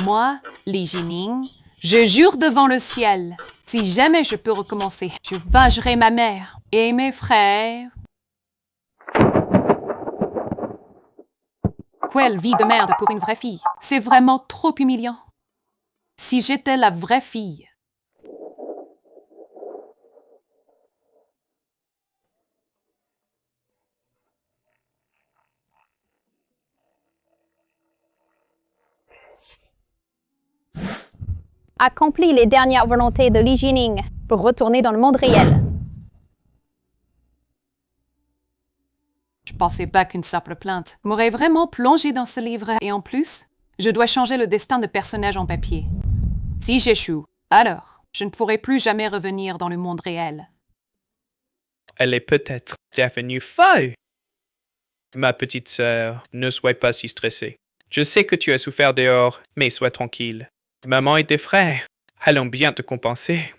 Moi, Li Jining, je jure devant le ciel, si jamais je peux recommencer, je vengerai ma mère et mes frères. Quelle vie de merde pour une vraie fille. C'est vraiment trop humiliant. Si j'étais la vraie fille. Accomplis les dernières volontés de Li Jining pour retourner dans le monde réel. Je pensais pas qu'une simple plainte m'aurait vraiment plongé dans ce livre. Et en plus, je dois changer le destin de personnages en papier. Si j'échoue, alors je ne pourrai plus jamais revenir dans le monde réel. Elle est peut-être devenue folle. Ma petite sœur, ne sois pas si stressée. Je sais que tu as souffert dehors, mais sois tranquille. Maman et tes frères allons bien te compenser.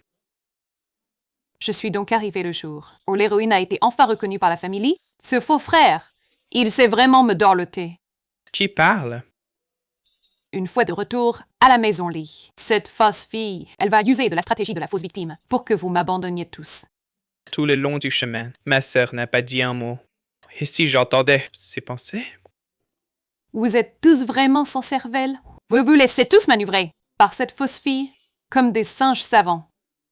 Je suis donc arrivé le jour où l'héroïne a été enfin reconnue par la famille. Ce faux frère, il sait vraiment me dorloter. Qui parle? Une fois de retour à la maison Lee, cette fausse fille, elle va user de la stratégie de la fausse victime pour que vous m'abandonniez tous. Tout le long du chemin, ma sœur n'a pas dit un mot. Et si j'entendais ses pensées? Vous êtes tous vraiment sans cervelle? Vous vous laissez tous manœuvrer par cette fausse fille comme des singes savants.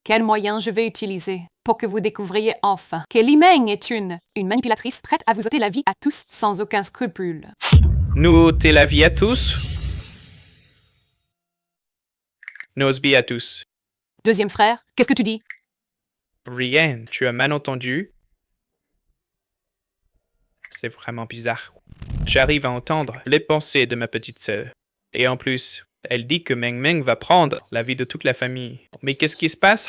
Quel moyen je vais utiliser pour que vous découvriez enfin que Li Meng est une manipulatrice prête à vous ôter la vie à tous sans aucun scrupule. Nous ôter la vie à tous? Nos vies à tous. Deuxième frère, qu'est-ce que tu dis? Rien, tu as mal entendu? C'est vraiment bizarre. J'arrive à entendre les pensées de ma petite sœur. Et en plus, elle dit que Meng Meng va prendre la vie de toute la famille. Mais qu'est-ce qui se passe?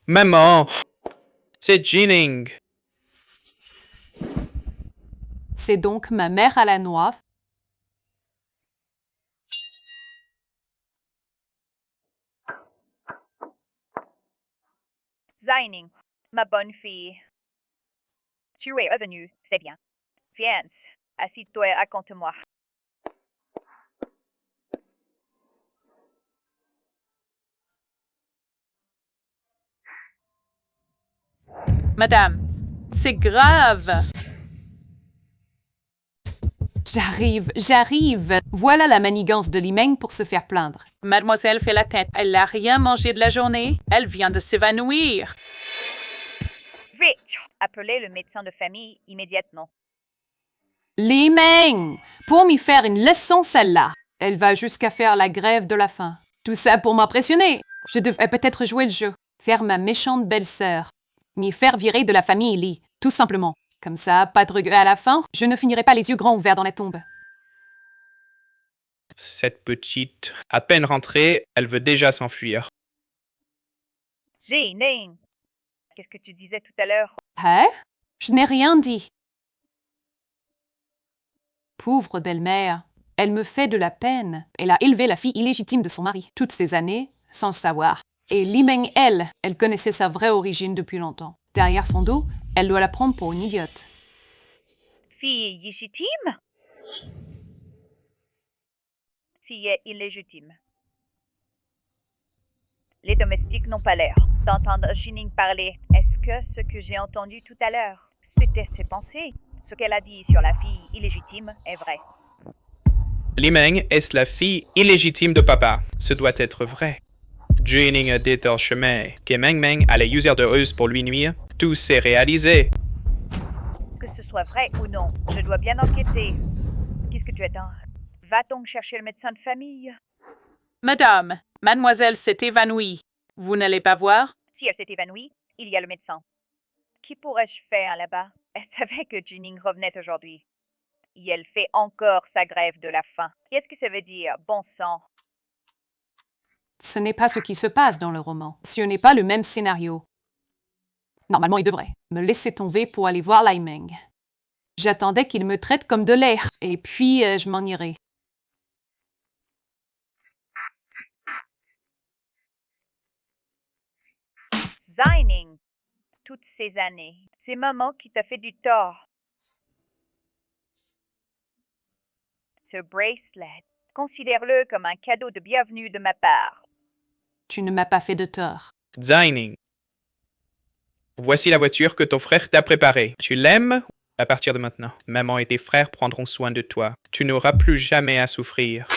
Maman! C'est Jining! C'est donc ma mère à la noix. Zining, ma bonne fille. Tu es revenue, c'est bien. Viens, assis-toi et raconte-moi. Madame, c'est grave. J'arrive. Voilà la manigance de Li Meng pour se faire plaindre. Mademoiselle fait la tête. Elle n'a rien mangé de la journée. Elle vient de s'évanouir. Vite, appelez le médecin de famille immédiatement. Li Meng, pour m'y faire une leçon celle-là. Elle va jusqu'à faire la grève de la faim. Tout ça pour m'impressionner. Je devrais peut-être jouer le jeu. Faire ma méchante belle-sœur. M'y faire virer de la famille Li, tout simplement. Comme ça, pas de regret à la fin, je ne finirai pas les yeux grands ouverts dans la tombe. Cette petite, à peine rentrée, elle veut déjà s'enfuir. Zining, qu'est-ce que tu disais tout à l'heure? Hein? Je n'ai rien dit. Pauvre belle-mère, elle me fait de la peine. Elle a élevé la fille illégitime de son mari toutes ces années, sans le savoir. Et Li Meng, elle connaissait sa vraie origine depuis longtemps. Derrière son dos, elle doit la prendre pour une idiote. Fille illégitime? Fille illégitime. Les domestiques n'ont pas l'air d'entendre Jining parler. Est-ce que ce que j'ai entendu tout à l'heure, c'était ses pensées? Ce qu'elle a dit sur la fille illégitime est vrai. Li Meng est la fille illégitime de papa. Ce doit être vrai. Jining a dit au chemin que Meng Meng allait user de ruse pour lui nuire. Tout s'est réalisé. Que ce soit vrai ou non, je dois bien enquêter. Qu'est-ce que tu attends? Va donc chercher le médecin de famille. Madame, mademoiselle s'est évanouie. Vous n'allez pas voir? Si elle s'est évanouie, il y a le médecin. Qu'y pourrais-je faire là-bas? Elle savait que Jining revenait aujourd'hui. Et elle fait encore sa grève de la faim. Qu'est-ce que ça veut dire, bon sang? Ce n'est pas ce qui se passe dans le roman. Ce n'est pas le même scénario. Normalement, il devrait me laisser tomber pour aller voir Li Meng. J'attendais qu'il me traite comme de l'air, et puis je m'en irai. Zining, toutes ces années, c'est maman qui t'a fait du tort. Ce bracelet, considère-le comme un cadeau de bienvenue de ma part. Tu ne m'as pas fait de tort. Zining. Voici la voiture que ton frère t'a préparée. Tu l'aimes? À partir de maintenant, maman et tes frères prendront soin de toi. Tu n'auras plus jamais à souffrir.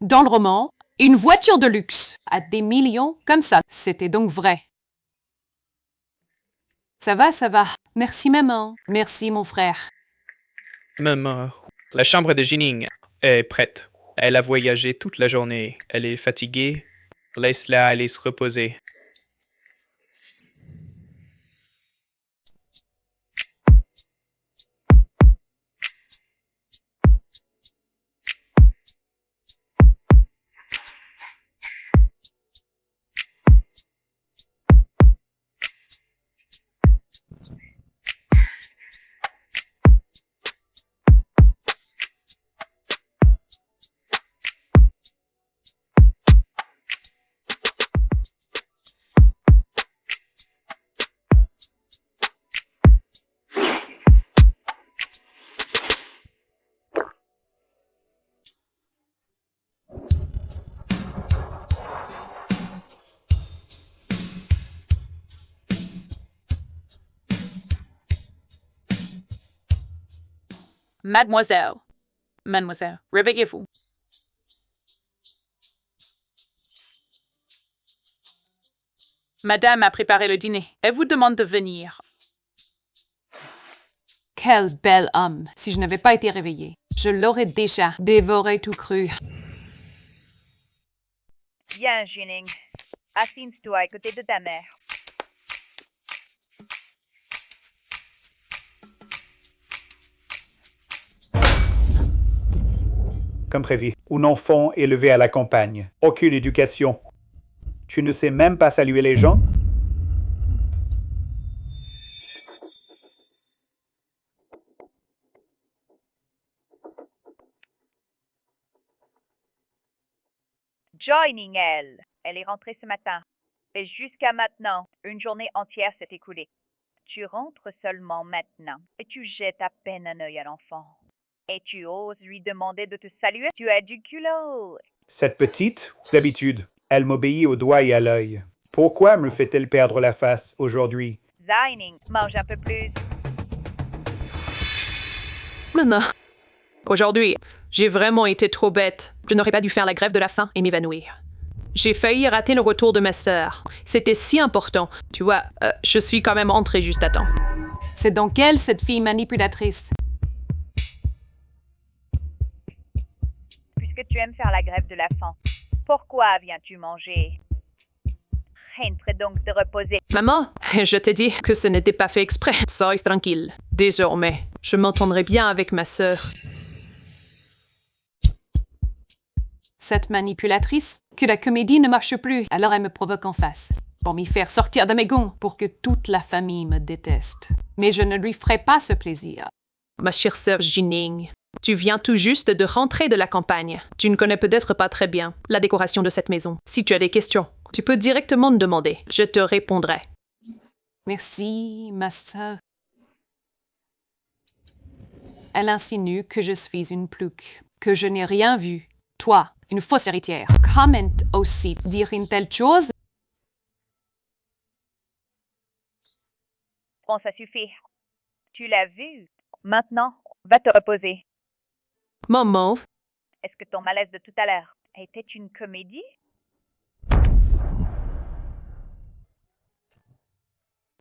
Dans le roman, une voiture de luxe à des millions comme ça. C'était donc vrai. Ça va, ça va. Merci maman. Merci mon frère. Maman, la chambre de Jining est prête. Elle a voyagé toute la journée. Elle est fatiguée. Laisse-la aller se reposer. Mademoiselle. Mademoiselle, réveillez-vous. Madame a préparé le dîner. Elle vous demande de venir. Quel bel homme. Si je n'avais pas été réveillée, je l'aurais déjà dévoré tout cru. Viens, Jining. Assieds-toi à côté de ta mère. Comme prévu, un enfant élevé à la campagne. Aucune éducation. Tu ne sais même pas saluer les gens? Joining elle. Elle est rentrée ce matin. Et jusqu'à maintenant, une journée entière s'est écoulée. Tu rentres seulement maintenant et tu jettes à peine un œil à l'enfant. Et tu oses lui demander de te saluer? Tu as du culot. Cette petite, d'habitude, elle m'obéit au doigt et à l'œil. Pourquoi me fait-elle perdre la face aujourd'hui? Zining, mange un peu plus. Non. Aujourd'hui, j'ai vraiment été trop bête. Je n'aurais pas dû faire la grève de la faim et m'évanouir. J'ai failli rater le retour de ma sœur. C'était si important. Tu vois, je suis quand même entrée juste à temps. C'est donc elle, cette fille manipulatrice. Puisque tu aimes faire la grève de la faim, pourquoi viens-tu manger? Rentre donc te reposer. Maman, je t'ai dit que ce n'était pas fait exprès. Sois tranquille. Désormais, je m'entendrai bien avec ma sœur. Cette manipulatrice, que la comédie ne marche plus, alors elle me provoque en face, pour m'y faire sortir de mes gonds, pour que toute la famille me déteste. Mais je ne lui ferai pas ce plaisir. Ma chère sœur Jining, tu viens tout juste de rentrer de la campagne. Tu ne connais peut-être pas très bien la décoration de cette maison. Si tu as des questions, tu peux directement me demander. Je te répondrai. Merci, ma sœur. Elle insinue que je suis une plouc, que je n'ai rien vu. Toi, une fausse héritière. Comment aussi dire une telle chose? Bon, ça suffit. Tu l'as vu. Maintenant, va te reposer. Maman, Est-ce que ton malaise de tout à l'heure était une comédie?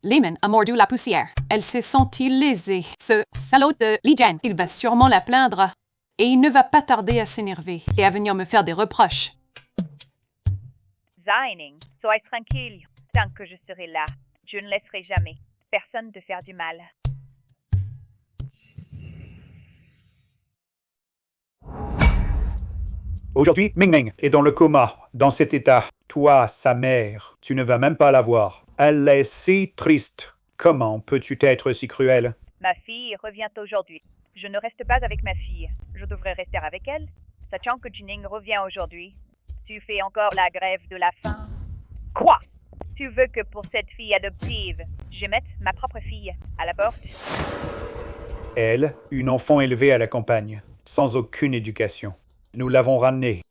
Lehman a mordu la poussière. Elle s'est sentie lésée. Ce salaud de Lijian, il va sûrement la plaindre. Et il ne va pas tarder à s'énerver et à venir me faire des reproches. Zining, sois tranquille. Tant que je serai là, je ne laisserai jamais personne te faire du mal. Aujourd'hui, Ming Ming est dans le coma, dans cet état. Toi, sa mère, tu ne vas même pas la voir. Elle est si triste. Comment peux-tu être si cruel? Ma fille revient aujourd'hui. Je ne reste pas avec ma fille. Je devrais rester avec elle. Sachant que Jining revient aujourd'hui. Tu fais encore la grève de la faim. Quoi? Tu veux que pour cette fille adoptive, je mette ma propre fille à la porte? Elle, une enfant élevée à la campagne, sans aucune éducation. Nous l'avons ramenée.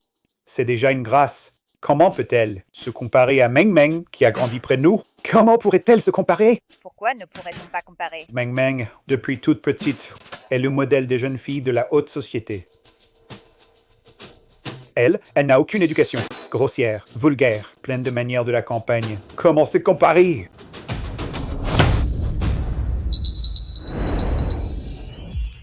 C'est déjà une grâce. Comment peut-elle se comparer à Meng Meng, qui a grandi près de nous? Comment pourrait-elle se comparer? Pourquoi ne pourrait-on pas comparer? Meng Meng, depuis toute petite, est le modèle des jeunes filles de la haute société. Elle n'a aucune éducation. Grossière, vulgaire, pleine de manières de la campagne. Comment se comparer?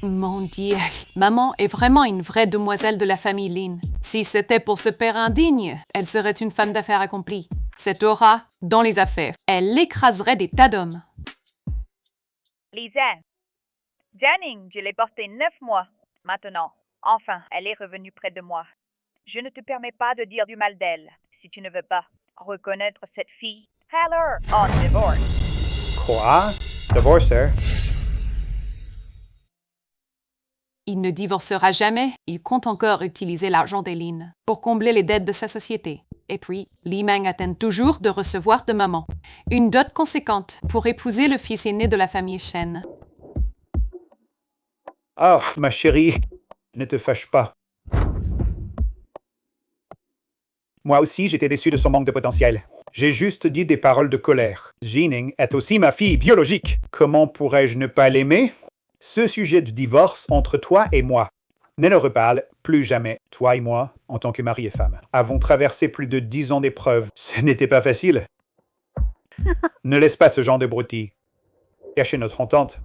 Mon Dieu, maman est vraiment une vraie demoiselle de la famille Lin. Si c'était pour ce père indigne, elle serait une femme d'affaires accomplie. Cette aura, dans les affaires, elle écraserait des tas d'hommes. Lisa, Janning, je l'ai portée 9 mois. Maintenant, enfin, elle est revenue près de moi. Je ne te permets pas de dire du mal d'elle, si tu ne veux pas reconnaître cette fille. Haller en divorce. Quoi? Divorcer? Il ne divorcera jamais, il compte encore utiliser l'argent des Lin pour combler les dettes de sa société. Et puis, Li Meng attend toujours de recevoir de maman une dot conséquente pour épouser le fils aîné de la famille Shen. Oh, ma chérie, ne te fâche pas. Moi aussi, j'étais déçu de son manque de potentiel. J'ai juste dit des paroles de colère. Jining est aussi ma fille biologique. Comment pourrais-je ne pas l'aimer? Ce sujet de divorce entre toi et moi. Ne le reparle plus jamais. Toi et moi, en tant que mari et femme, avons traversé plus de 10 ans d'épreuves. Ce n'était pas facile. Ne laisse pas ce genre de broutilles cacher notre entente.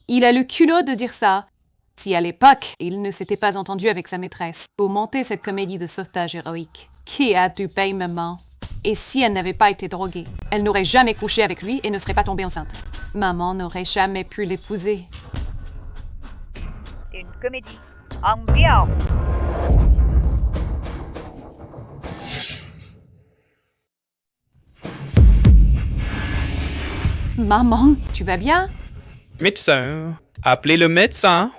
Il a le culot de dire ça. Si à l'époque, il ne s'était pas entendu avec sa maîtresse pour monter cette comédie de sauvetage héroïque, qui a dû payer maman? Et si elle n'avait pas été droguée, elle n'aurait jamais couché avec lui et ne serait pas tombée enceinte. Maman n'aurait jamais pu l'épouser. Une comédie. Ambiance. Maman, tu vas bien? Médecin, appelez le médecin.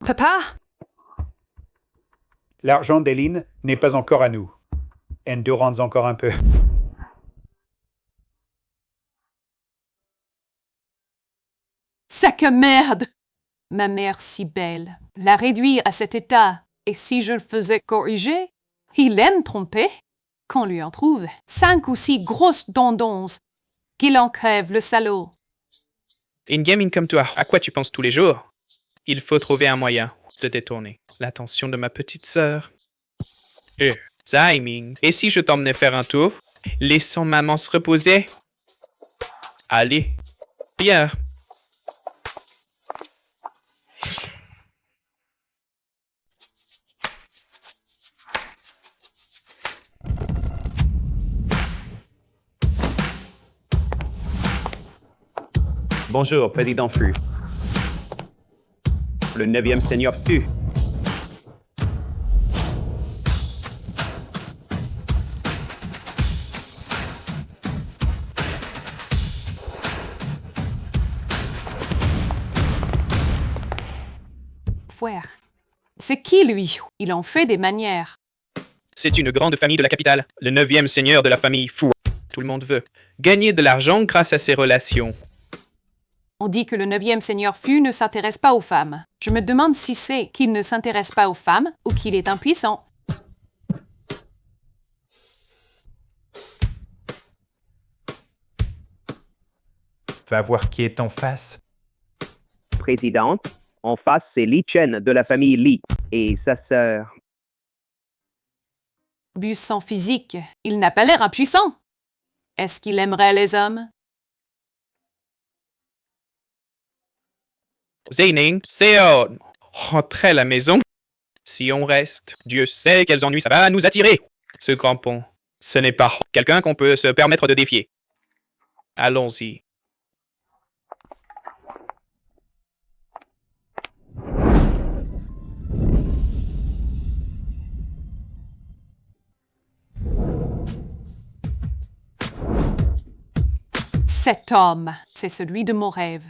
Papa? L'argent d'Eline n'est pas encore à nous. Endurons encore un peu. Sac à merde! Ma mère si belle. La réduire à cet état. Et si je le faisais corriger? Il aime tromper. Qu'on lui en trouve 5 ou 6 grosses dondons. Qu'il en crève, le salaud. Une gamine comme toi, à quoi tu penses tous les jours? Il faut trouver un moyen de détourner l'attention de ma petite sœur. Zaiming, et si je t'emmenais faire un tour? Laissons maman se reposer. Allez, viens. Bonjour, Président Fu. Le 9e Seigneur Fu. Frère. C'est qui, lui? Il en fait des manières. C'est une grande famille de la capitale, le 9e seigneur de la famille Fu. Tout le monde veut gagner de l'argent grâce à ses relations. On dit que le 9e seigneur Fu ne s'intéresse pas aux femmes. Je me demande si c'est qu'il ne s'intéresse pas aux femmes ou qu'il est impuissant. Va voir qui est en face. Présidente, en face, c'est Li Chen de la famille Li et sa sœur. Vu son physique, il n'a pas l'air impuissant. Est-ce qu'il aimerait les hommes? Zaining, c'est rentrer à la maison. Si on reste, Dieu sait quels ennuis ça va nous attirer. Ce grand pont, ce n'est pas quelqu'un qu'on peut se permettre de défier. Allons-y. Cet homme, c'est celui de mon rêve.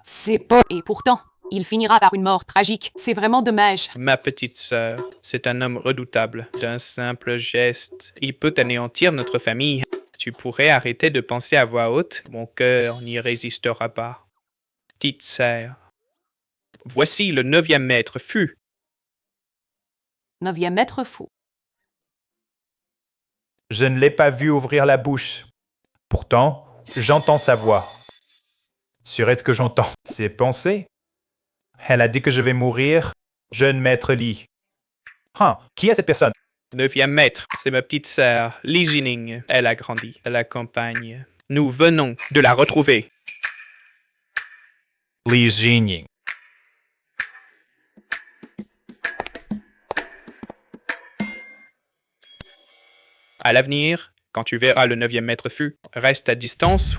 C'est pas... Et pourtant, il finira par une mort tragique. C'est vraiment dommage. Ma petite sœur, c'est un homme redoutable. D'un simple geste, il peut anéantir notre famille. Tu pourrais arrêter de penser à voix haute. Mon cœur n'y résistera pas. Petite sœur, voici le 9e maître fut. 9e maître fou. Je ne l'ai pas vu ouvrir la bouche. Pourtant, j'entends sa voix. Serait-ce que j'entends ses pensées? Elle a dit que je vais mourir, jeune maître Lee. Qui est cette personne? 9e maître, c'est ma petite sœur, Li Jining. Elle a grandi à la campagne. Nous venons de la retrouver. Li Jining. À l'avenir, quand tu verras le 9e maître Fu, reste à distance.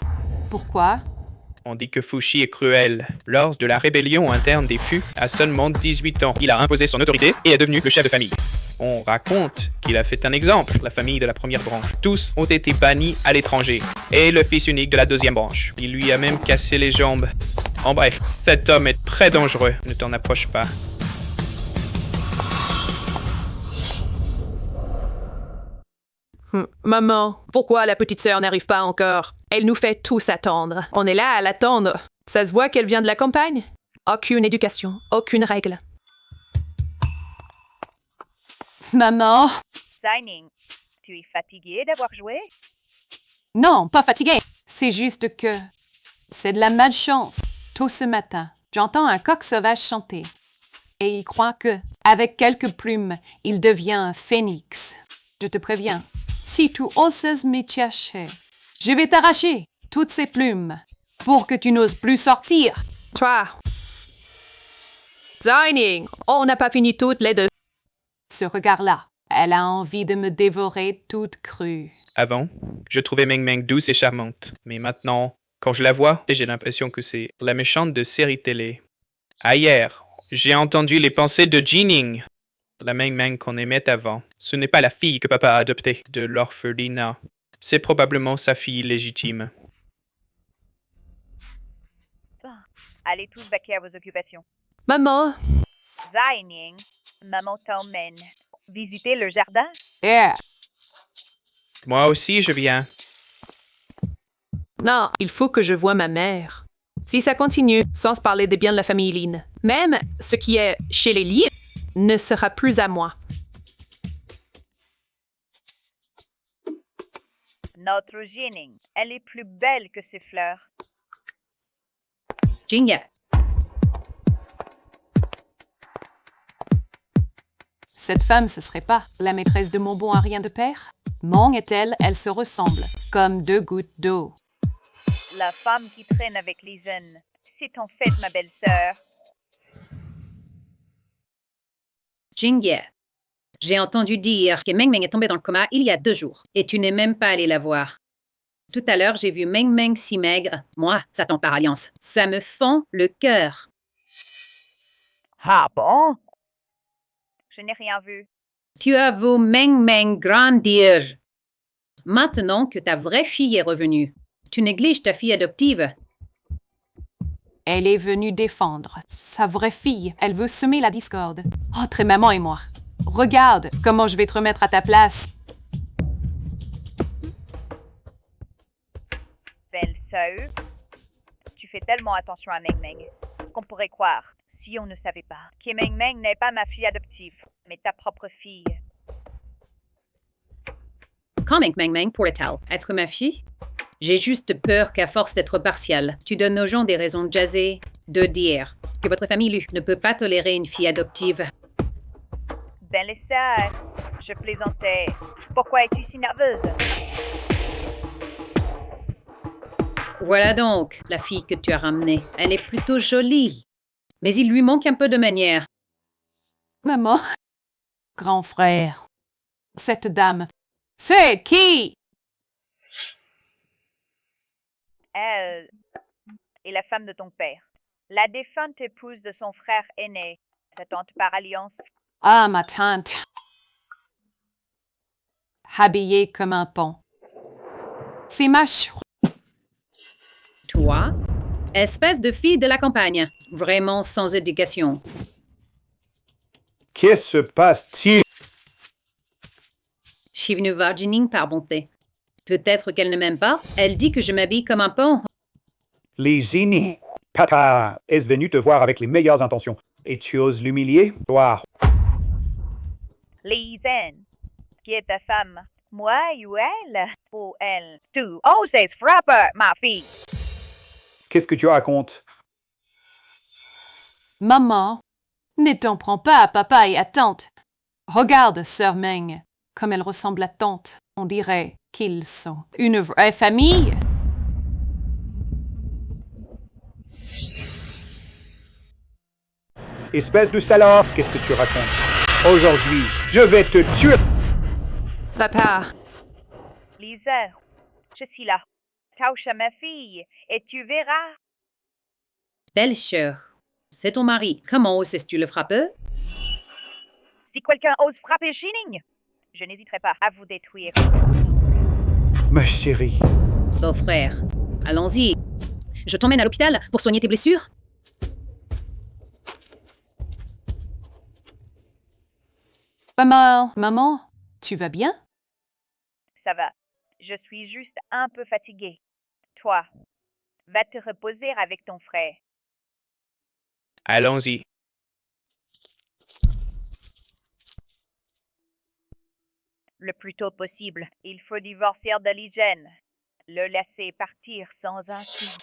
Pourquoi? On dit que Fushi est cruel. Lors de la rébellion interne des Fu, à seulement 18 ans, il a imposé son autorité et est devenu le chef de famille. On raconte qu'il a fait un exemple, la famille de la première branche. Tous ont été bannis à l'étranger. Et le fils unique de la 2e branche. Il lui a même cassé les jambes. En bref, cet homme est très dangereux. Ne t'en approche pas. Maman, pourquoi la petite sœur n'arrive pas encore? Elle nous fait tous attendre. On est là à l'attendre. Ça se voit qu'elle vient de la campagne? Aucune éducation, aucune règle. Maman? Zining, tu es fatigué d'avoir joué? Non, pas fatigué. C'est juste que... c'est de la malchance. Tôt ce matin, j'entends un coq sauvage chanter. Et il croit que, avec quelques plumes, il devient un phénix. Je te préviens, si tu oses me chercher, je vais t'arracher toutes ces plumes pour que tu n'oses plus sortir. Toi. Zining, on n'a pas fini toutes les deux. Ce regard-là, elle a envie de me dévorer toute crue. Avant, je trouvais Meng Meng douce et charmante. Mais maintenant, quand je la vois, j'ai l'impression que c'est la méchante de série télé. Hier, j'ai entendu les pensées de Jining. La Meng Meng qu'on aimait avant. Ce n'est pas la fille que papa a adoptée de l'orphelinat. C'est probablement sa fille légitime. Allez tous vaquer à vos occupations. Maman, Zining, maman t'emmène. Visiter le jardin? Yeah. Moi aussi, je viens. non, il faut que je voie ma mère. Si ça continue, sans se parler des biens de la famille Lin, même ce qui est chez les Lee ne sera plus à moi. Notre Jining, elle est plus belle que ses fleurs. Jingya. Cette femme, ce serait pas la maîtresse de mon bon à rien de père? Mong et elle se ressemblent, comme 2 gouttes d'eau. La femme qui traîne avec les jeunes, c'est en fait ma belle-sœur. Jingya. J'ai entendu dire que Meng Meng est tombée dans le coma il y a 2 jours, et tu n'es même pas allé la voir. Tout à l'heure, j'ai vu Meng Meng si maigre. Moi, Satan par alliance. Ça me fend le cœur. Ah bon? Je n'ai rien vu. Tu as vu Meng Meng grandir. Maintenant que ta vraie fille est revenue, tu négliges ta fille adoptive. Elle est venue défendre sa vraie fille. Elle veut semer la discorde. Entre maman et moi. Regarde comment je vais te remettre à ta place. Belle-sœur, tu fais tellement attention à Meng Meng qu'on pourrait croire, si on ne savait pas, que Meng Meng n'est pas ma fille adoptive, mais ta propre fille. Quand Meng Meng pourrait-elle être ma fille? J'ai juste peur qu'à force d'être partiale, tu donnes aux gens des raisons de jaser, de dire que votre famille Lu ne peut pas tolérer une fille adoptive. Belle-sœur, je plaisantais. Pourquoi es-tu si nerveuse? Voilà donc la fille que tu as ramenée. Elle est plutôt jolie, mais il lui manque un peu de manière. Maman, grand frère, cette dame, c'est qui? Elle est la femme de ton père, la défunte épouse de son frère aîné, ta tante par alliance. Ah, ma tante. Habillée comme un pont. C'est ma Toi, Espèce de fille de la campagne, vraiment sans éducation. Qu'est-ce se passe-t-il? Je suis venue voir Jining par bonté. Peut-être qu'elle ne m'aime pas. Elle dit que je m'habille comme un pont. Li Zining, Papa est venu te voir avec les meilleures intentions. Et tu oses l'humilier? Gloire. Li Zhen, qui est ta femme? Moi ou elle? Ou elle? Tu oses frapper ma fille! Qu'est-ce que tu racontes? Maman, ne t'en prends pas à papa et à tante. Regarde, sœur Meng, comme elle ressemble à tante. On dirait qu'ils sont une vraie famille. Espèce de salope, qu'est-ce que tu racontes? Aujourd'hui, je vais te tuer! Papa, Lisa, je suis là. Touche à ma fille et tu verras. Belcher, c'est ton mari. Comment oses-tu le frapper? Si quelqu'un ose frapper Jining, je n'hésiterai pas à vous détruire. Ma chérie. Beau-frère, allons-y. Je t'emmène à l'hôpital pour soigner tes blessures. Maman, tu vas bien? Ça va. Je suis juste un peu fatiguée. Toi, va te reposer avec ton frère. Allons-y. Le plus tôt possible. Il faut divorcer de l'hygiène. Le laisser partir sans un sou.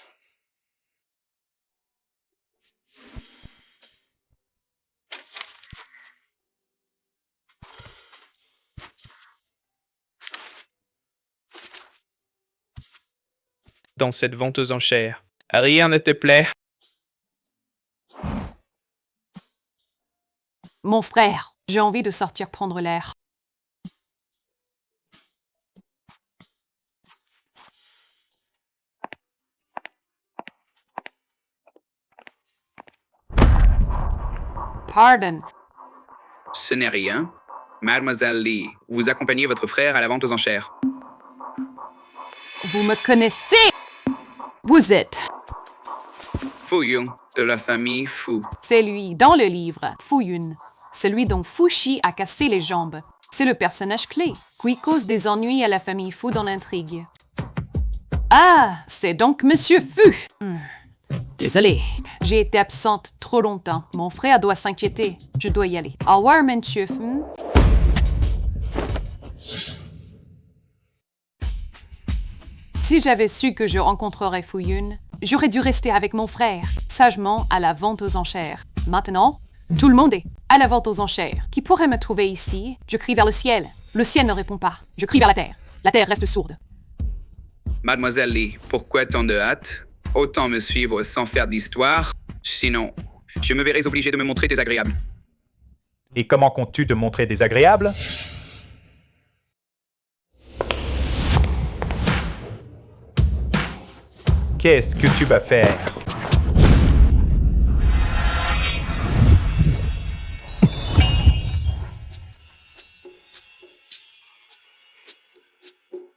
Dans cette vente aux enchères. Rien ne te plaît? Mon frère, j'ai envie de sortir prendre l'air. Pardon. Ce n'est rien. Mademoiselle Lee, vous accompagnez votre frère à la vente aux enchères. Vous me connaissez? Vous êtes Fuyun, de la famille Fu. C'est lui, dans le livre, Fuyun, celui dont Fushi a cassé les jambes. C'est le personnage clé, qui cause des ennuis à la famille Fu dans l'intrigue. Ah, c'est donc Monsieur Fu. Désolée, j'ai été absente trop longtemps. Mon frère doit s'inquiéter. Je dois y aller. Au revoir, Monsieur Fu. Si j'avais su que je rencontrerais Fuyun, j'aurais dû rester avec mon frère, sagement à la vente aux enchères. Maintenant, tout le monde est à la vente aux enchères. Qui pourrait me trouver ici? Je crie vers le ciel. Le ciel ne répond pas. Je crie vers la terre. La terre reste sourde. Mademoiselle Lee, pourquoi tant de hâte? Autant me suivre sans faire d'histoire. Sinon, je me verrais obligé de me montrer désagréable. Et comment comptes-tu te montrer désagréable? Qu'est-ce que tu vas faire?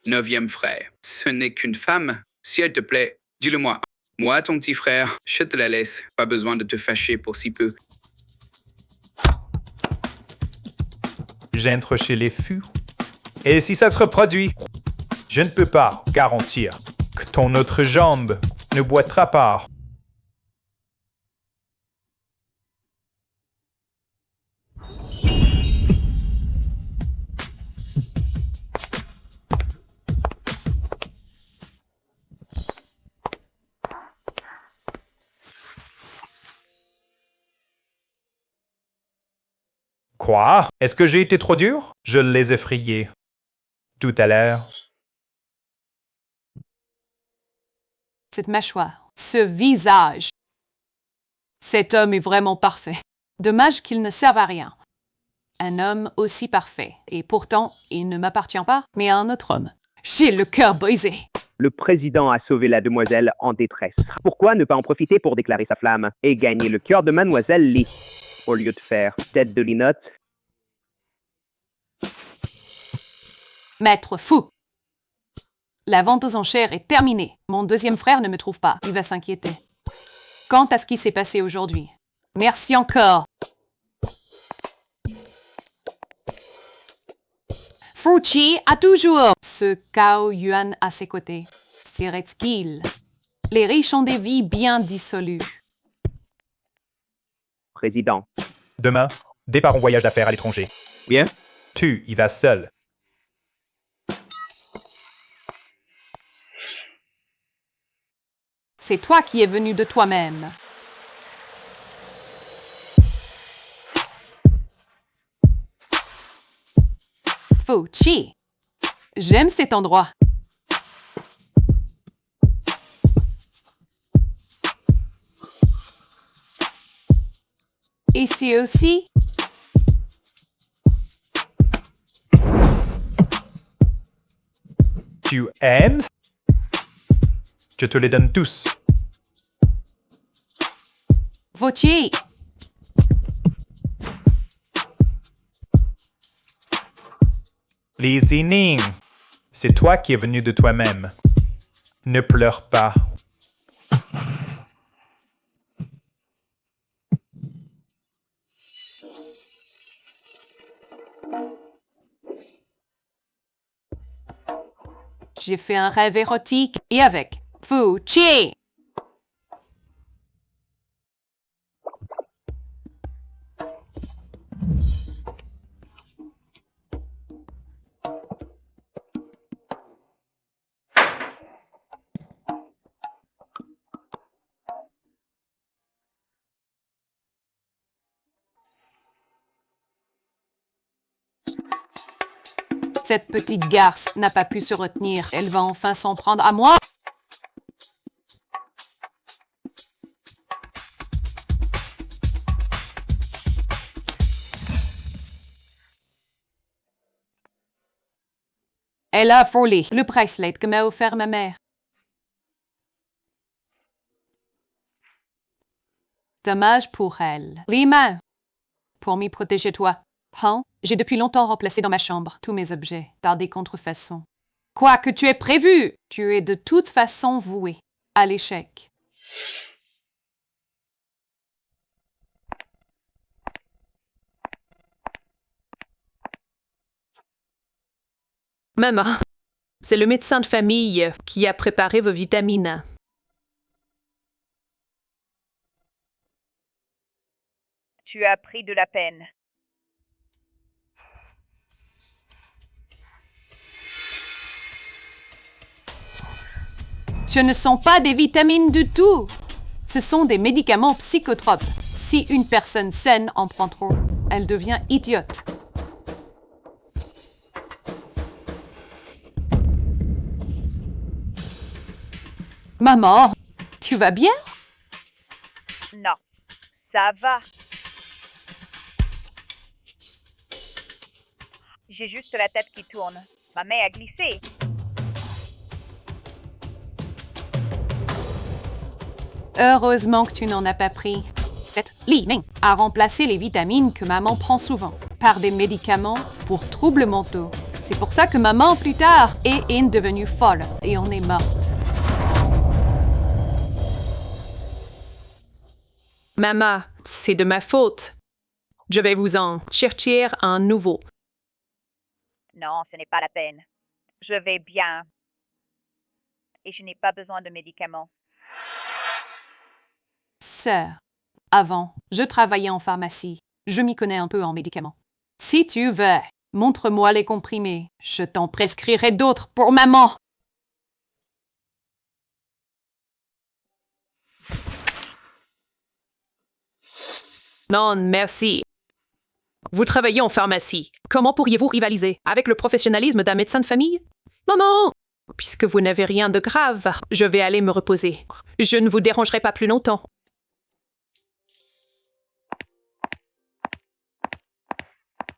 Neuvième frère, ce n'est qu'une femme. Si elle te plaît, dis-le-moi. Moi, ton petit frère, je te la laisse. Pas besoin de te fâcher pour si peu. J'entre chez les Fu. Et si ça se reproduit, je ne peux pas garantir que ton autre jambe ne boitera pas. Quoi? Est-ce que j'ai été trop dur? Je les ai effrayés. Tout à l'heure. Cette mâchoire, ce visage. Cet homme est vraiment parfait. Dommage qu'il ne serve à rien. Un homme aussi parfait. Et pourtant, il ne m'appartient pas, mais à un autre homme. J'ai le cœur brisé. Le président a sauvé la demoiselle en détresse. Pourquoi ne pas en profiter pour déclarer sa flamme et gagner le cœur de Mademoiselle Lee, au lieu de faire tête de linotte? Maître fou. La vente aux enchères est terminée. Mon deuxième frère ne me trouve pas. Il va s'inquiéter. quant à ce qui s'est passé aujourd'hui. Merci encore. Fuchi a toujours ce Cao Yuan à ses côtés. Siretskil. Les riches ont des vies bien dissolues. Président. Demain, départ en voyage d'affaires à l'étranger. Bien. Tu y vas seul. C'est toi qui es venu de toi-même. Fuchi. J'aime cet endroit. Ici aussi. Tu aimes? Je te les donne tous. Fuchi. Li Zining, c'est toi qui es venu de toi-même. Ne pleure pas. J'ai fait un rêve érotique et avec Fuchi. Cette petite garce n'a pas pu se retenir. Elle va enfin s'en prendre à moi. Elle a volé le bracelet que m'a offert ma mère. Dommage pour elle. Les mains pour m'y protéger toi. Hein? J'ai depuis longtemps remplacé dans ma chambre tous mes objets par des contrefaçons. Quoi que tu aies prévu, tu es de toute façon voué à l'échec. Maman, c'est le médecin de famille qui a préparé vos vitamines. Tu as pris de la peine. Ce ne sont pas des vitamines du tout. Ce sont des médicaments psychotropes. Si une personne saine en prend trop, elle devient idiote. Maman, tu vas bien? Non, ça va. J'ai juste la tête qui tourne. Ma main a glissé. Heureusement que tu n'en as pas pris. Cette Li Ming a remplacé les vitamines que maman prend souvent par des médicaments pour troubles mentaux. C'est pour ça que maman, plus tard, est devenue folle et en est morte. Maman, c'est de ma faute. Je vais vous en chercher un nouveau. Non, ce n'est pas la peine. Je vais bien. Et je n'ai pas besoin de médicaments. Sœur, avant, je travaillais en pharmacie. Je m'y connais un peu en médicaments. Si tu veux, montre-moi les comprimés. Je t'en prescrirai d'autres pour maman. Non, merci. Vous travaillez en pharmacie. Comment pourriez-vous rivaliser avec le professionnalisme d'un médecin de famille? Maman! Puisque vous n'avez rien de grave, je vais aller me reposer. Je ne vous dérangerai pas plus longtemps.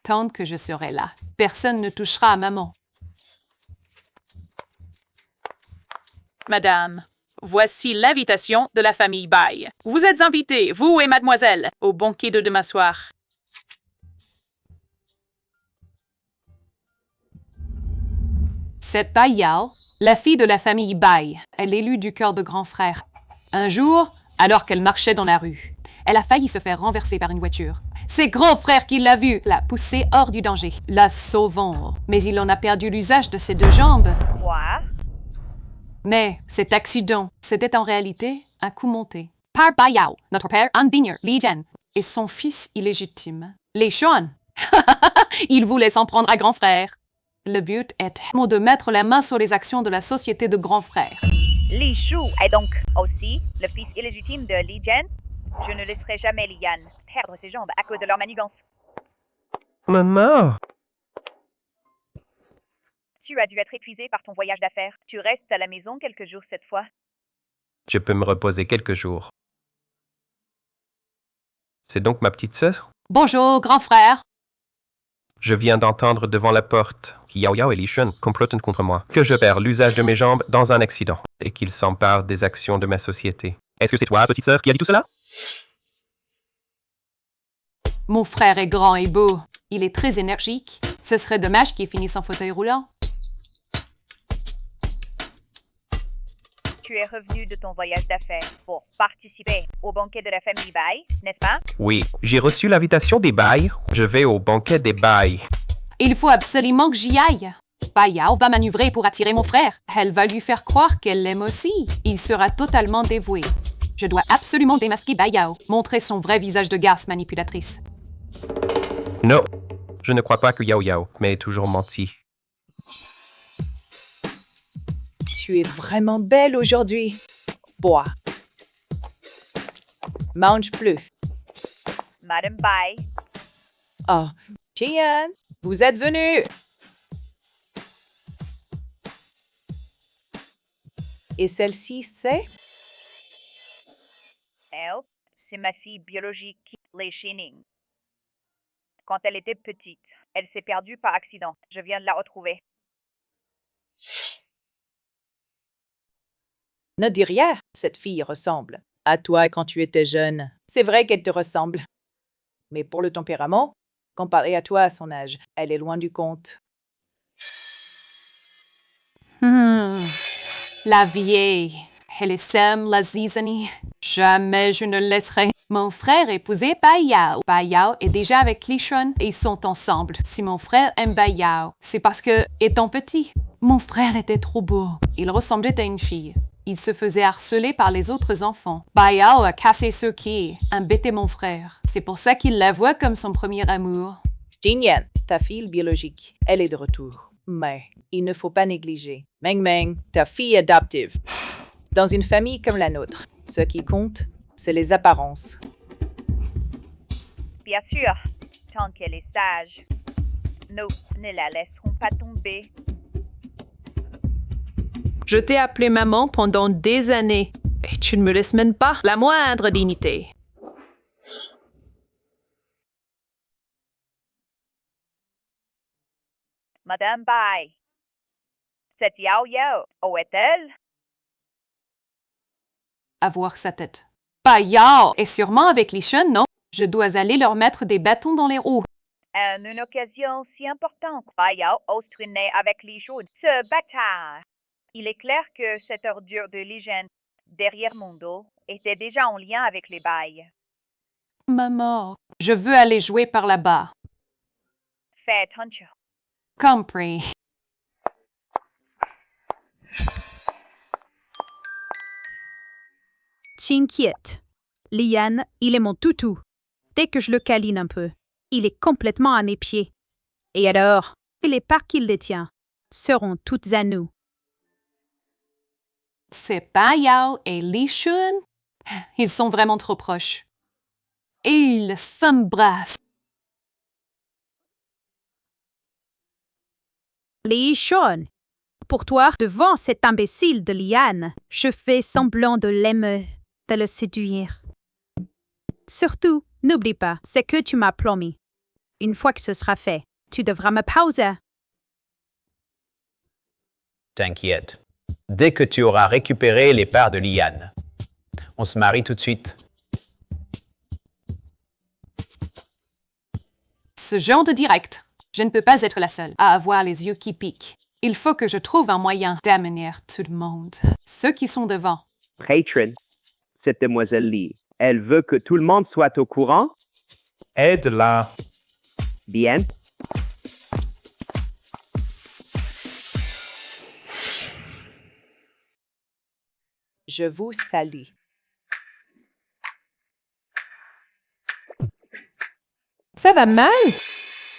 Tant que je serai là, personne ne touchera à maman. Madame, voici l'invitation de la famille Bai. Vous êtes invités, vous et mademoiselle, au banquet de demain soir. Cette Bai Yao, la fille de la famille Bai, est l'élue du cœur de grand frère. Un jour, alors qu'elle marchait dans la rue. Elle a failli se faire renverser par une voiture. C'est grand frère qui l'a vue, l'a poussée hors du danger, la sauvant. Mais il en a perdu l'usage de ses deux jambes. Quoi? Mais cet accident, c'était en réalité un coup monté par Bayao, notre père indigne, Li Jian, et son fils illégitime, Li Xuan. Il voulait s'en prendre à grand frère. Le but est de mettre la main sur les actions de la société de grand frère. Li Shu est donc aussi le fils illégitime de Li Jian. Je ne laisserai jamais Li Yan perdre ses jambes à cause de leur manigance. Maman! Tu as dû être épuisé par ton voyage d'affaires. Tu restes à la maison quelques jours cette fois. Je peux me reposer quelques jours. C'est donc ma petite sœur? Bonjour, grand frère. Je viens d'entendre devant la porte que Yao Yao et Li Shun complotent contre moi, que je perds l'usage de mes jambes dans un accident et qu'ils s'emparent des actions de ma société. Est-ce que c'est toi, petite sœur, qui a dit tout cela? Mon frère est grand et beau. Il est très énergique. Ce serait dommage qu'il finisse en fauteuil roulant. Tu es revenu de ton voyage d'affaires pour participer au banquet de la famille Bai, n'est-ce pas? Oui, j'ai reçu l'invitation des Bai. Je vais au banquet des Bai. Il faut absolument que j'y aille. Bayao va manœuvrer pour attirer mon frère. Elle va lui faire croire qu'elle l'aime aussi. Il sera totalement dévoué. Je dois absolument démasquer Bayao, montrer son vrai visage de garce manipulatrice. Non, je ne crois pas que Yao Yao m'ait toujours menti. Tu es vraiment belle aujourd'hui. Bois. Mange plus. Madame Bai, Oh, Jian, vous êtes venu. Et celle-ci, c'est? elle, c'est ma fille biologique, Lei Shining. Quand elle était petite, elle s'est perdue par accident. Je viens de la retrouver. Ne dis rien, cette fille ressemble à toi quand tu étais jeune. C'est vrai qu'elle te ressemble. Mais pour le tempérament, comparé à toi à son âge, elle est loin du compte. La vieille. Elle est Sam, la zizanie. Jamais je ne laisserai. Mon frère épousé Bayao. Bayao est déjà avec Li Shun et ils sont ensemble. Si mon frère aime Bayao, c'est parce que, étant petit, mon frère était trop beau. Il ressemblait à une fille. Il se faisait harceler par les autres enfants. Bayao a cassé ce qui embêtait mon frère. C'est pour ça qu'il la voit comme son premier amour. Jinyan, ta fille biologique, elle est de retour. Mais il ne faut pas négliger Meng Meng, ta fille adoptive. Dans une famille comme la nôtre, ce qui compte, c'est les apparences. Bien sûr, tant qu'elle est sage, nous ne la laisserons pas tomber. Je t'ai appelé maman pendant des années et tu ne me laisses même pas la moindre dignité. Madame Bai, cette Yao Yao, où est-elle? À voir sa tête. Bayao est sûrement avec Li Shun, non? Je dois aller leur mettre des bâtons dans les roues. En une occasion si importante, Bayao ose traîner avec Li Shun, ce bâtard. Il est clair que cette ordure de l'hygiène derrière mon dos était déjà en lien avec les bails. Maman, je veux aller jouer par là-bas. Fais attention. Compris. T'inquiète. Lian, il est mon toutou. Dès que je le câline un peu, il est complètement à mes pieds. Et alors, les parts qu'il détient seront toutes à nous. C'est Bayao et Li Shun. Ils sont vraiment trop proches. Et ils s'embrassent. Li Shun, pour toi, devant cet imbécile de Lian, je fais semblant de l'aimer, de le séduire. Surtout, n'oublie pas ce que tu m'as promis. Une fois que ce sera fait, tu devras me pauser. T'inquiète. Dès que tu auras récupéré les parts de Lian, on se marie tout de suite. Ce genre de direct. Je ne peux pas être la seule à avoir les yeux qui piquent. Il faut que je trouve un moyen d'amener tout le monde. Ceux qui sont devant. Patron, cette demoiselle Lee. Elle veut que tout le monde soit au courant? Aide-la. Bien. Je vous salue. Ça va mal?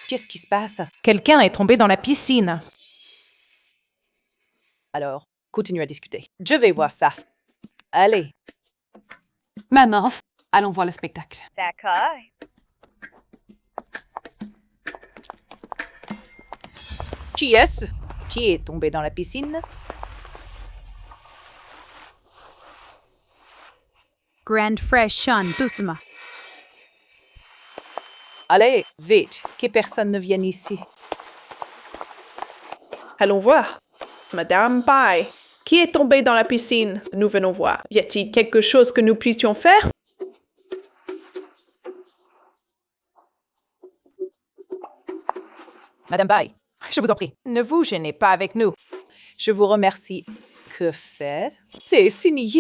Qu'est-ce qui se passe? Quelqu'un est tombé dans la piscine. Alors, continuez à discuter. Je vais voir ça. Allez, Maman, allons voir le spectacle. D'accord. qui est-ce? Qui est tombé dans la piscine? Grand frère Sean, doucement. Allez, vite, que personne ne vienne ici. Allons voir. Madame Bai, qui est tombée dans la piscine? Nous venons voir. Y a-t-il quelque chose que nous puissions faire? Madame Bai, je vous en prie, ne vous gênez pas avec nous. Je vous remercie. Que faites? C'est fini.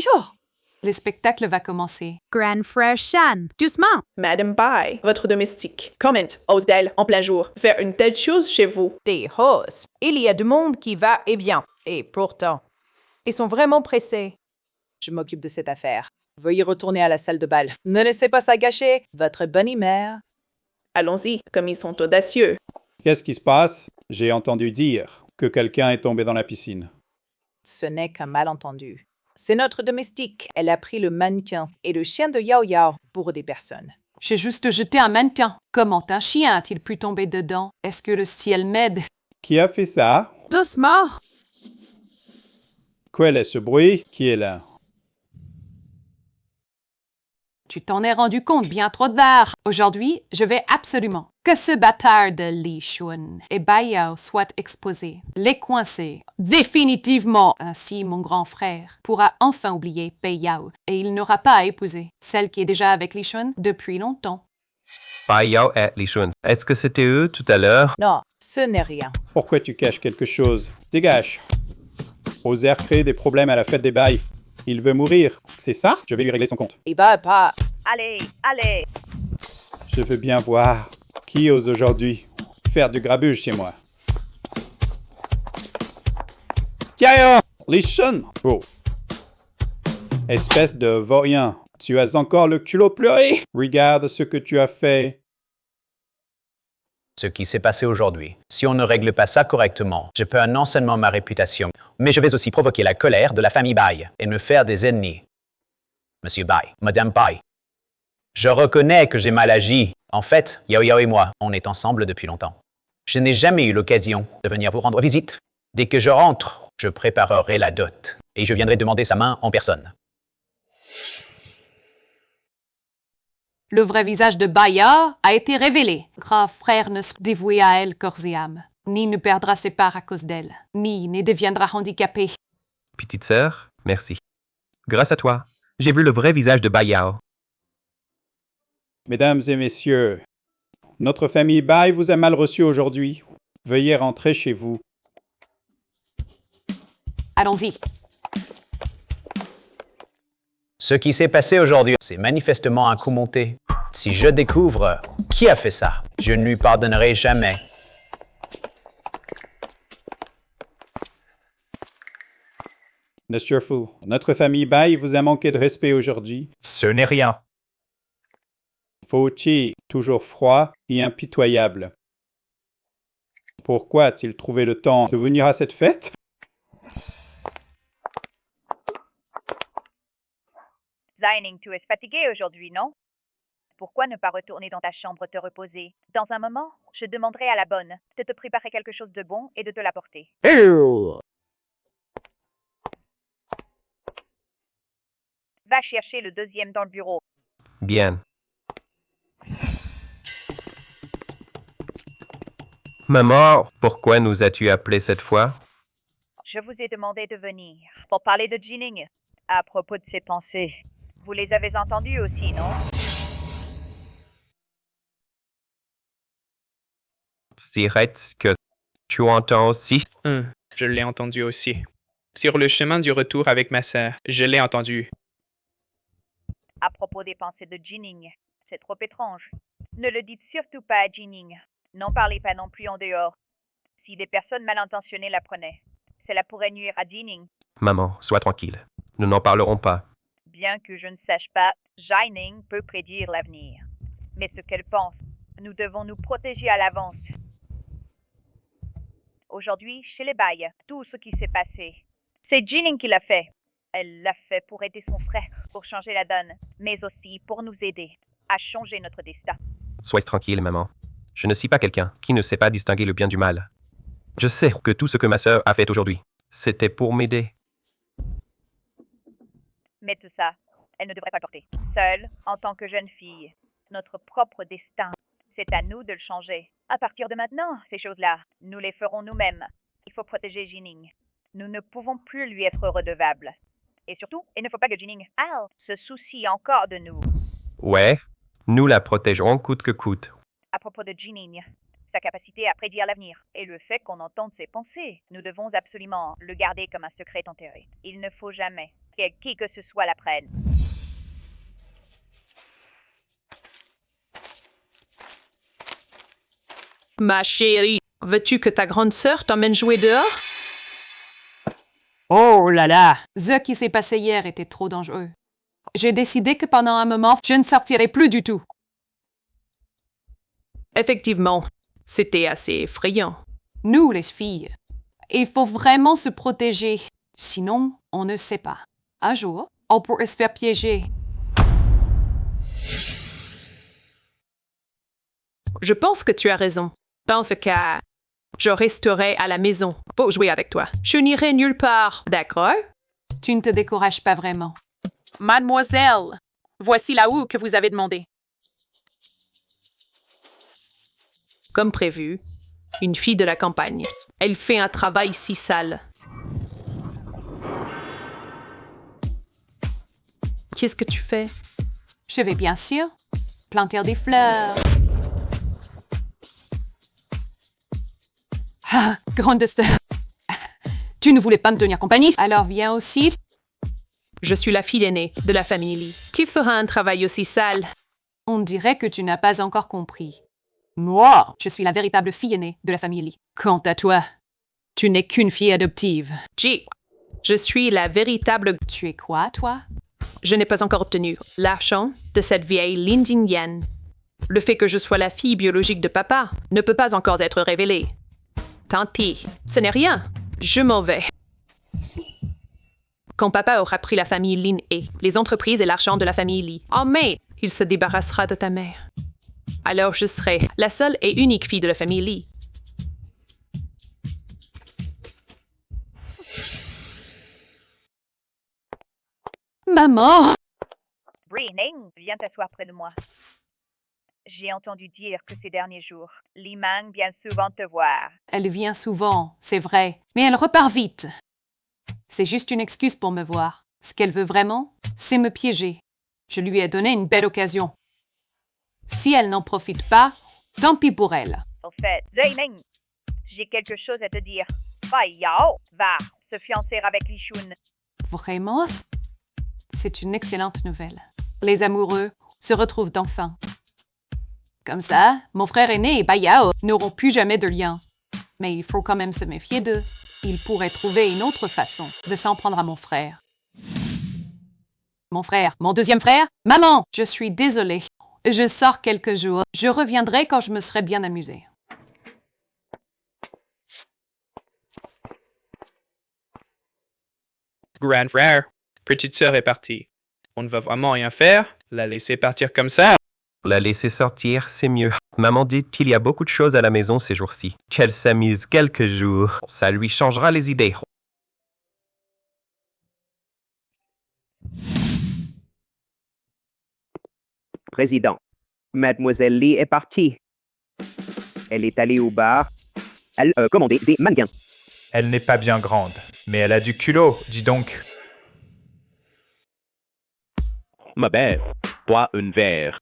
Le spectacle va commencer. Grand frère Sean, doucement. Madame Bai, votre domestique. Comment ose-t-elle, en plein jour, faire une telle chose chez vous? Des roses. Il y a du monde qui va et vient. Et pourtant, ils sont vraiment pressés. Je m'occupe de cette affaire. Veuillez retourner à la salle de bal. Ne laissez pas ça gâcher votre bonne humeur. Allons-y, comme ils sont audacieux. Qu'est-ce qui se passe? J'ai entendu dire que quelqu'un est tombé dans la piscine. Ce n'est qu'un malentendu. C'est notre domestique. Elle a pris le mannequin et le chien de Yao Yao pour des personnes. J'ai juste jeté un mannequin. Comment un chien a-t-il pu tomber dedans? Est-ce que le ciel m'aide? Qui a fait ça? Doucement. Quel est ce bruit? Qui est là? Tu t'en es rendu compte bien trop tard. Aujourd'hui, je vais absolument que ce bâtard de Li Shun et Bai Yao soient exposés, les coincer, définitivement. Ainsi, mon grand frère pourra enfin oublier Bai Yao et il n'aura pas à épouser celle qui est déjà avec Li Shun depuis longtemps. Bai Yao et Li Shun. Est-ce que c'était eux tout à l'heure? Non, ce n'est rien. Pourquoi tu caches quelque chose? Dégage! Oser créer des problèmes à la fête des bails. Il veut mourir, c'est ça? Je vais lui régler son compte. Il va pas. Allez, allez. Je veux bien voir qui ose aujourd'hui faire du grabuge chez moi. Tiens, Li Shun! Oh. Espèce de vaurien, tu as encore le culot pleuré? Regarde ce que tu as fait. Ce qui s'est passé aujourd'hui. Si on ne règle pas ça correctement, je peux non seulement ma réputation, mais je vais aussi provoquer la colère de la famille Bai et me faire des ennemis. Monsieur Bai, Madame Bai, je reconnais que j'ai mal agi. En fait, Yao Yao et moi, on est ensemble depuis longtemps. Je n'ai jamais eu l'occasion de venir vous rendre visite. Dès que je rentre, je préparerai la dot et je viendrai demander sa main en personne. Le vrai visage de Bai Yao a été révélé. Grand frère ne se dévouait à elle corps et âme, ni ne perdra ses parts à cause d'elle, ni ne deviendra handicapé. Petite sœur, merci. Grâce à toi, j'ai vu le vrai visage de Bai Yao. Mesdames et messieurs, notre famille Bai vous a mal reçu aujourd'hui. Veuillez rentrer chez vous. Allons-y. Ce qui s'est passé aujourd'hui, c'est manifestement un coup monté. Si je découvre qui a fait ça, je ne lui pardonnerai jamais. Monsieur Fu, notre famille Bai vous a manqué de respect aujourd'hui. Ce n'est rien. Fauti, toujours froid et impitoyable. Pourquoi a-t-il trouvé le temps de venir à cette fête? Zining, tu es fatigué aujourd'hui, non? Pourquoi ne pas retourner dans ta chambre te reposer? Dans un moment, je demanderai à la bonne de te préparer quelque chose de bon et de te l'apporter. Va chercher le deuxième dans le bureau. Bien. Maman, pourquoi nous as-tu appelés cette fois? Je vous ai demandé de venir pour parler de Jining à propos de ses pensées. Vous les avez entendues aussi, non? Dirais-tu que tu entends aussi? Je l'ai entendu aussi. Sur le chemin du retour avec ma sœur, je l'ai entendu. À propos des pensées de Jining, c'est trop étrange. Ne le dites surtout pas à Jining. N'en parlez pas non plus en dehors. Si des personnes mal intentionnées l'apprenaient, cela pourrait nuire à Jining. Maman, sois tranquille. Nous n'en parlerons pas. Bien que je ne sache pas, Jining peut prédire l'avenir. Mais ce qu'elle pense, nous devons nous protéger à l'avance. Aujourd'hui, chez les Bailles, tout ce qui s'est passé, c'est Jining qui l'a fait. Elle l'a fait pour aider son frère, pour changer la donne, mais aussi pour nous aider à changer notre destin. Sois tranquille, maman. Je ne suis pas quelqu'un qui ne sait pas distinguer le bien du mal. Je sais que tout ce que ma sœur a fait aujourd'hui, c'était pour m'aider. Mais tout ça, elle ne devrait pas le porter. Seule, en tant que jeune fille, notre propre destin, c'est à nous de le changer. À partir de maintenant, ces choses-là, nous les ferons nous-mêmes. Il faut protéger Jining. Nous ne pouvons plus lui être redevables. Et surtout, il ne faut pas que Jining se soucie encore de nous. Ouais, nous la protégerons coûte que coûte. À propos de Jining, sa capacité à prédire l'avenir et le fait qu'on entende ses pensées, nous devons absolument le garder comme un secret enterré. Il ne faut jamais que qui que ce soit l'apprenne. Ma chérie, veux-tu que ta grande sœur t'emmène jouer dehors? Oh là là! Ce qui s'est passé hier était trop dangereux. J'ai décidé que pendant un moment, je ne sortirai plus du tout. Effectivement, c'était assez effrayant. Nous, les filles, il faut vraiment se protéger. Sinon, on ne sait pas. Un jour, on pourrait se faire piéger. Je pense que tu as raison. Dans ce cas, je resterai à la maison pour jouer avec toi. Je n'irai nulle part, d'accord? Tu ne te décourages pas vraiment. Mademoiselle, voici la houe que vous avez demandé. Comme prévu, une fille de la campagne. Elle fait un travail si sale. Qu'est-ce que tu fais? Je vais bien sûr planter des fleurs. Ah, grande sœur. Tu ne voulais pas me tenir compagnie, alors viens aussi. Je suis la fille aînée de la famille Lee. Qui fera un travail aussi sale? On dirait que tu n'as pas encore compris. Moi, je suis la véritable fille aînée de la famille Lee. Quant à toi, tu n'es qu'une fille adoptive. Je suis la véritable... Tu es quoi, toi? Je n'ai pas encore obtenu l'argent de cette vieille Lin Jingyan. Le fait que je sois la fille biologique de papa ne peut pas encore être révélé. Tant pis, ce n'est rien. Je m'en vais. Quand papa aura pris la famille Lin et les entreprises et l'argent de la famille Lee, en mai, il se débarrassera de ta mère. Alors je serai la seule et unique fille de la famille Lee. Maman! Jining, viens t'asseoir près de moi. J'ai entendu dire que ces derniers jours, Li Mang vient souvent te voir. Elle vient souvent, c'est vrai, mais elle repart vite. C'est juste une excuse pour me voir. Ce qu'elle veut vraiment, c'est me piéger. Je lui ai donné une belle occasion. Si elle n'en profite pas, tant pis pour elle. Au fait, Jining, j'ai quelque chose à te dire. Bai Yao va se fiancer avec Li Shun. Vraiment? C'est une excellente nouvelle. Les amoureux se retrouvent enfin. Comme ça, mon frère aîné et Bai Yao n'auront plus jamais de lien. Mais il faut quand même se méfier d'eux. Ils pourraient trouver une autre façon de s'en prendre à mon frère. Mon frère, mon deuxième frère? Maman, je suis désolée. Je sors quelques jours. Je reviendrai quand je me serai bien amusée. Grand frère, petite sœur est partie. On ne va vraiment rien faire? La laisser partir comme ça? La laisser sortir, c'est mieux. Maman dit qu'il y a beaucoup de choses à la maison ces jours-ci. Qu'elle s'amuse quelques jours. Ça lui changera les idées. Président, Mademoiselle Lee est partie. Elle est allée au bar. Elle a commandé des mannequins. Elle n'est pas bien grande, mais elle a du culot, dis donc. Ma belle, bois un verre.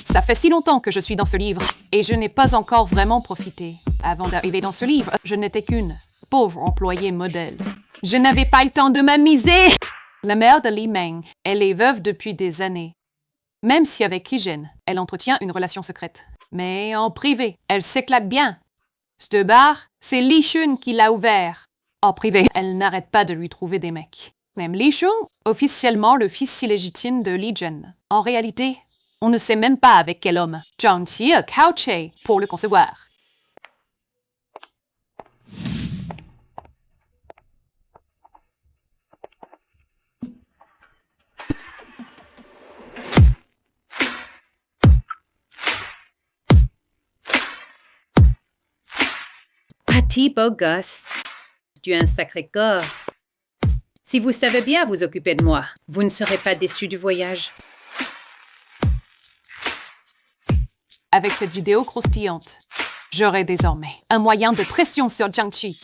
Ça fait si longtemps que je suis dans ce livre, et je n'ai pas encore vraiment profité. Avant d'arriver dans ce livre, je n'étais qu'une pauvre employé modèle. Je n'avais pas le temps de m'amuser! La mère de Li Meng, elle est veuve depuis des années. Même si avec Kijin, elle entretient une relation secrète. Mais en privé, elle s'éclate bien. Ce bar, c'est Li Shun qui l'a ouvert. En privé, elle n'arrête pas de lui trouver des mecs. Même Li Shun, officiellement le fils illégitime de Li Jun. En réalité, on ne sait même pas avec quel homme Zhang Qi a couché pour le concevoir. Petit beau gosse, tu as un sacré corps. Si vous savez bien vous occuper de moi, vous ne serez pas déçu du voyage. Avec cette vidéo croustillante, j'aurai désormais un moyen de pression sur Zhang Qi.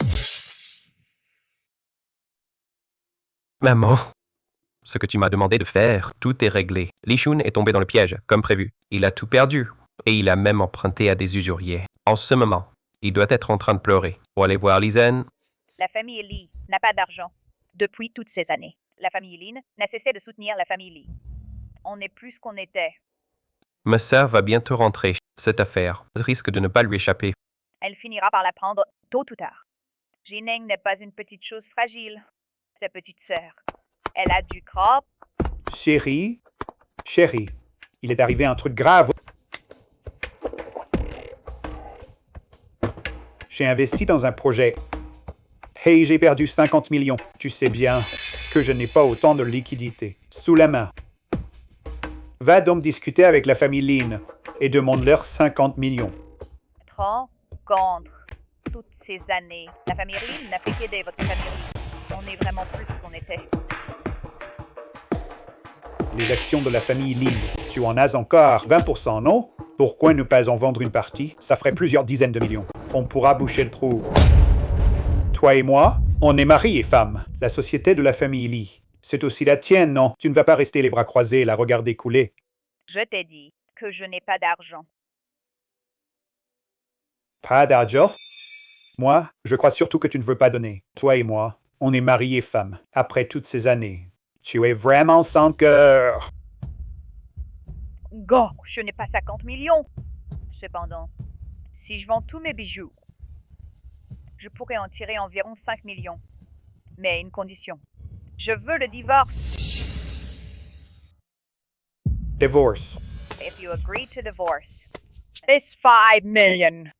Maman, ce que tu m'as demandé de faire, tout est réglé. Li Shun est tombé dans le piège, comme prévu. Il a tout perdu, et il a même emprunté à des usuriers. En ce moment, il doit être en train de pleurer. Pour aller voir Li Zhen, La famille Li n'a pas d'argent depuis toutes ces années. La famille Lin n'a cessé de soutenir la famille Li. On n'est plus ce qu'on était. ma sœur va bientôt rentrer. Cette affaire risque de ne pas lui échapper. Elle finira par l'apprendre tôt ou tard. Jineng n'est pas une petite chose fragile. Ta petite sœur. Elle a du crop. Chérie, il est arrivé un truc grave. J'ai investi dans un projet. Hey, j'ai perdu 50 millions. Tu sais bien que je n'ai pas autant de liquidités sous la main. Va donc discuter avec la famille Lin et demande-leur 50 millions. Contre toutes ces années, la famille Lin n'a fait qu'aider votre famille Li. On est vraiment plus ce qu'on était. Les actions de la famille Lin, tu en as encore 20%, non? Pourquoi ne pas en vendre une partie? Ça ferait plusieurs dizaines de millions. On pourra boucher le trou. Toi et moi, on est mari et femme. La société de la famille Li, c'est aussi la tienne, non? Tu ne vas pas rester les bras croisés et la regarder couler. Je t'ai dit que je n'ai pas d'argent. Pas d'argent? Moi, je crois surtout que tu ne veux pas donner. Toi et moi, on est mari et femme. Après toutes ces années, tu es vraiment sans cœur. Go, je n'ai pas 50 millions. Cependant, si je vends tous mes bijoux, je pourrais en tirer environ 5 millions. Mais à une condition. Je veux le divorce. Divorce. If you agree to divorce, this 5 million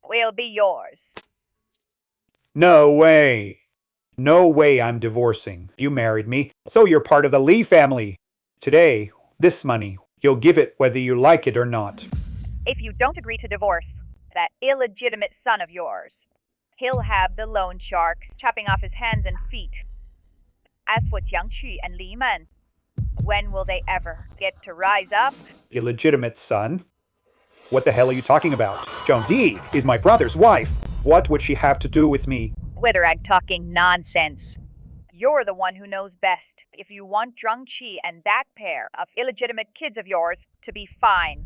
will be yours. No way. No way I'm divorcing. You married me, so you're part of the Li family. Today, this money, you'll give it whether you like it or not. If you don't agree to divorce that illegitimate son of yours, he'll have the loan sharks chopping off his hands and feet. As for Jiangqu and Li Man, when will they ever get to rise up? Illegitimate son? What the hell are you talking about? Zhongdi is my brother's wife. What would she have to do with me? Whether I'm talking nonsense. You're the one who knows best. If you want Zhongqi and that pair of illegitimate kids of yours to be fine,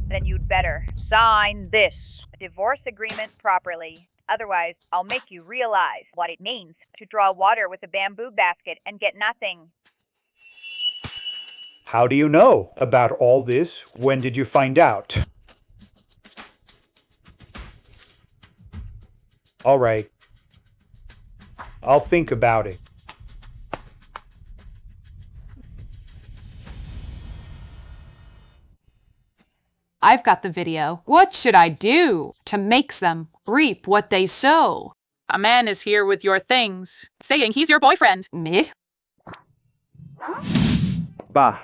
then you'd better sign this divorce agreement properly. Otherwise, I'll make you realize what it means to draw water with a bamboo basket and get nothing. How do you know about all this? When did you find out? All right. I'll think about it. I've got the video. What should I do to make them reap what they sow? A man is here with your things, saying he's your boyfriend. Me? Bah.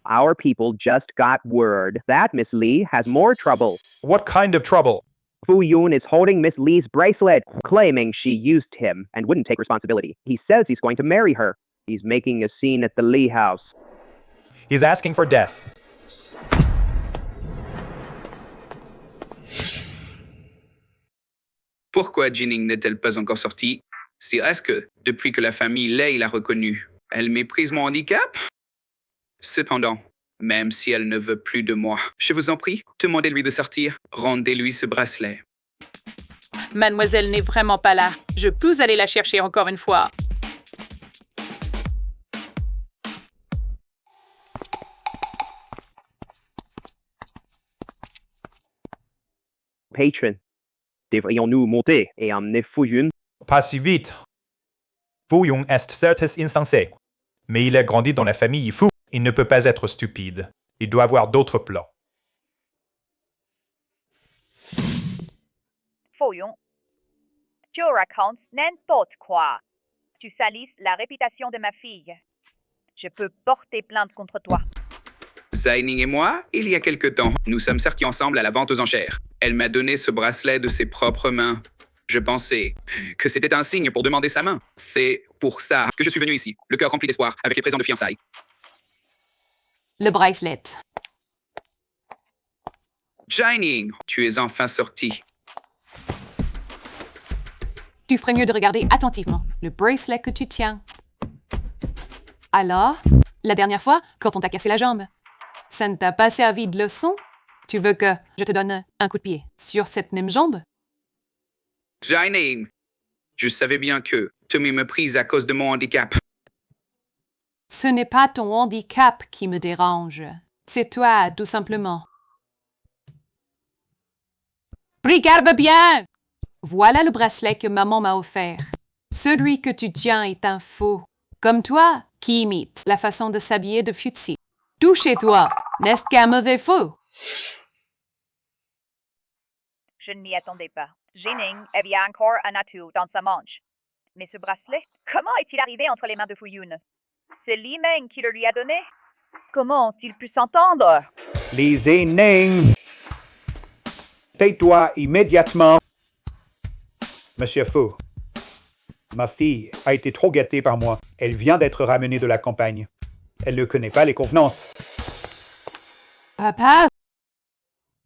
Our people just got word that Miss Lee has more trouble. What kind of trouble? Fu Yun is holding Miss Lee's bracelet, claiming she used him and wouldn't take responsibility. He says he's going to marry her. He's making a scene at the Lee house. He's asking for death. Pourquoi Jining n'est-elle pas encore sortie? C'est est-ce que, depuis que la famille Lei l'a reconnue, elle méprise mon handicap? Cependant, même si elle ne veut plus de moi, je vous en prie, demandez-lui de sortir, rendez-lui ce bracelet. Mademoiselle n'est vraiment pas là. Je peux aller la chercher encore une fois. Patron, devrions-nous monter et emmener Fuyun? Pas si vite. Fuyun est certes insensé, mais il a grandi dans la famille Fu. Il ne peut pas être stupide. Il doit avoir d'autres plans. Fuyun, tu racontes n'importe quoi. Tu salis la réputation de ma fille. Je peux porter plainte contre toi. Zaining et moi, il y a quelque temps, nous sommes sortis ensemble à la vente aux enchères. Elle m'a donné ce bracelet de ses propres mains. Je pensais que c'était un signe pour demander sa main. C'est pour ça que je suis venu ici, le cœur rempli d'espoir, avec les présents de fiançailles. Le bracelet. Zaining, tu es enfin sorti. Tu ferais mieux de regarder attentivement le bracelet que tu tiens. Alors, la dernière fois, quand on t'a cassé la jambe, ça ne t'a pas servi de leçon? Tu veux que je te donne un coup de pied sur cette même jambe? Zaining, je savais bien que tu m'es méprise à cause de mon handicap. Ce n'est pas ton handicap qui me dérange. C'est toi, tout simplement. Regarde bien! Voilà le bracelet que maman m'a offert. Celui que tu tiens est un faux, comme toi, qui imite la façon de s'habiller de Futsi. Tout chez toi, n'est-ce qu'un mauvais faux? Je ne m'y attendais pas. Jining avait encore un atout dans sa manche. Mais ce bracelet, comment est-il arrivé entre les mains de Fuyun? C'est Li Meng qui le lui a donné? Comment ont-ils pu s'entendre? Li Zining! Tais-toi immédiatement! Monsieur Fu, ma fille a été trop gâtée par moi. Elle vient d'être ramenée de la campagne. Elle ne connaît pas les convenances. Papa,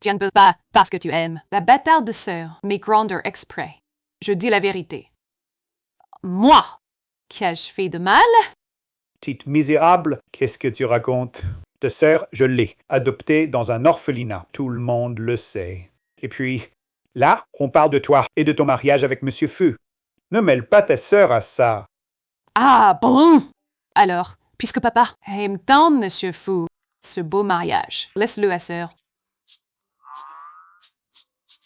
tu ne peux pas parce que tu aimes la bâtarde sœur, mais grandeur exprès. Je dis la vérité. Moi, qu'ai-je fait de mal? Petite misérable, qu'est-ce que tu racontes? Ta sœur, je l'ai adoptée dans un orphelinat. Tout le monde le sait. Et puis, là, on parle de toi et de ton mariage avec Monsieur Fu. Ne mêle pas ta sœur à ça. Ah bon? Alors, puisque papa aime tant Monsieur Fu, ce beau mariage, laisse-le à sœur.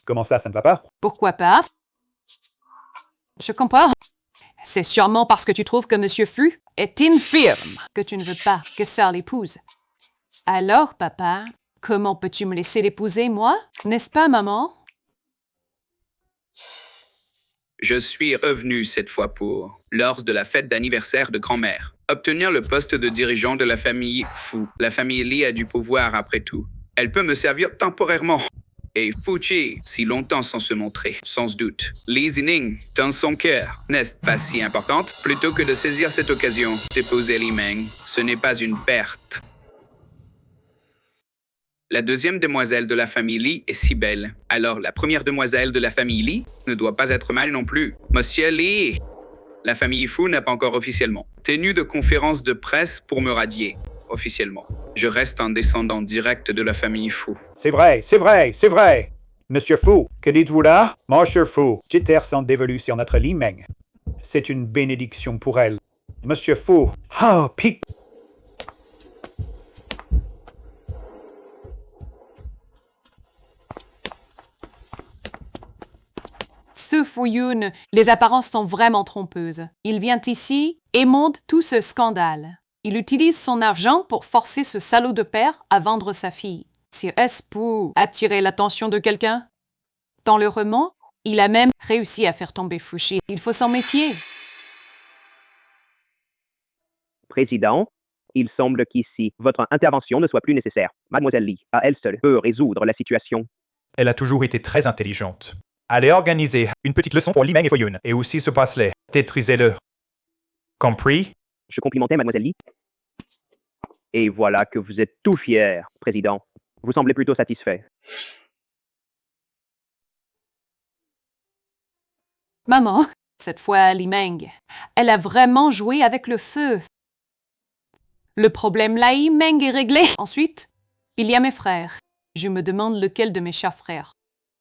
Comment ça ne va pas? Pourquoi pas? Je comprends. C'est sûrement parce que tu trouves que Monsieur Fu est infirme que tu ne veux pas que sœur l'épouse. Alors, papa, comment peux-tu me laisser l'épouser, moi? N'est-ce pas, maman? Je suis revenu cette fois pour, lors de la fête d'anniversaire de grand-mère, obtenir le poste de dirigeant de la famille Fu. La famille Li a du pouvoir après tout. Elle peut me servir temporairement. Et Fuji, si longtemps sans se montrer, sans doute. Li Zining, dans son cœur, n'est pas si importante. Plutôt que de saisir cette occasion d'épouser Li Meng, ce n'est pas une perte. La deuxième demoiselle de la famille Li est si belle. Alors la première demoiselle de la famille Li ne doit pas être mal non plus. Monsieur Li! La famille Fu n'a pas encore officiellement tenu de conférence de presse pour me radier. Officiellement. Je reste un descendant direct de la famille Fu. C'est vrai, c'est vrai, c'est vrai. Monsieur Fu, que dites-vous là? Monsieur Fu, Jitter s'en dévolu sur notre Li Meng. C'est une bénédiction pour elle. Monsieur Fu, oh, pique. Ce Fuyun, les apparences sont vraiment trompeuses. Il vient ici et monte tout ce scandale. Il utilise son argent pour forcer ce salaud de père à vendre sa fille. Est-ce pour attirer l'attention de quelqu'un? Dans le roman, il a même réussi à faire tomber Fushi. Il faut s'en méfier. Président, il semble qu'ici, votre intervention ne soit plus nécessaire. Mademoiselle Li, à elle seule, peut résoudre la situation. Elle a toujours été très intelligente. Allez organiser une petite leçon pour Li Meng et Fuyun, et aussi ce bracelet. Détruisez-le. Compris? Je complimentais Mademoiselle Li. Et voilà que vous êtes tout fier, Président. Vous semblez plutôt satisfait. Maman, cette fois Li Meng, elle a vraiment joué avec le feu. Le problème Li Meng est réglé. Ensuite, il y a mes frères. Je me demande lequel de mes chers frères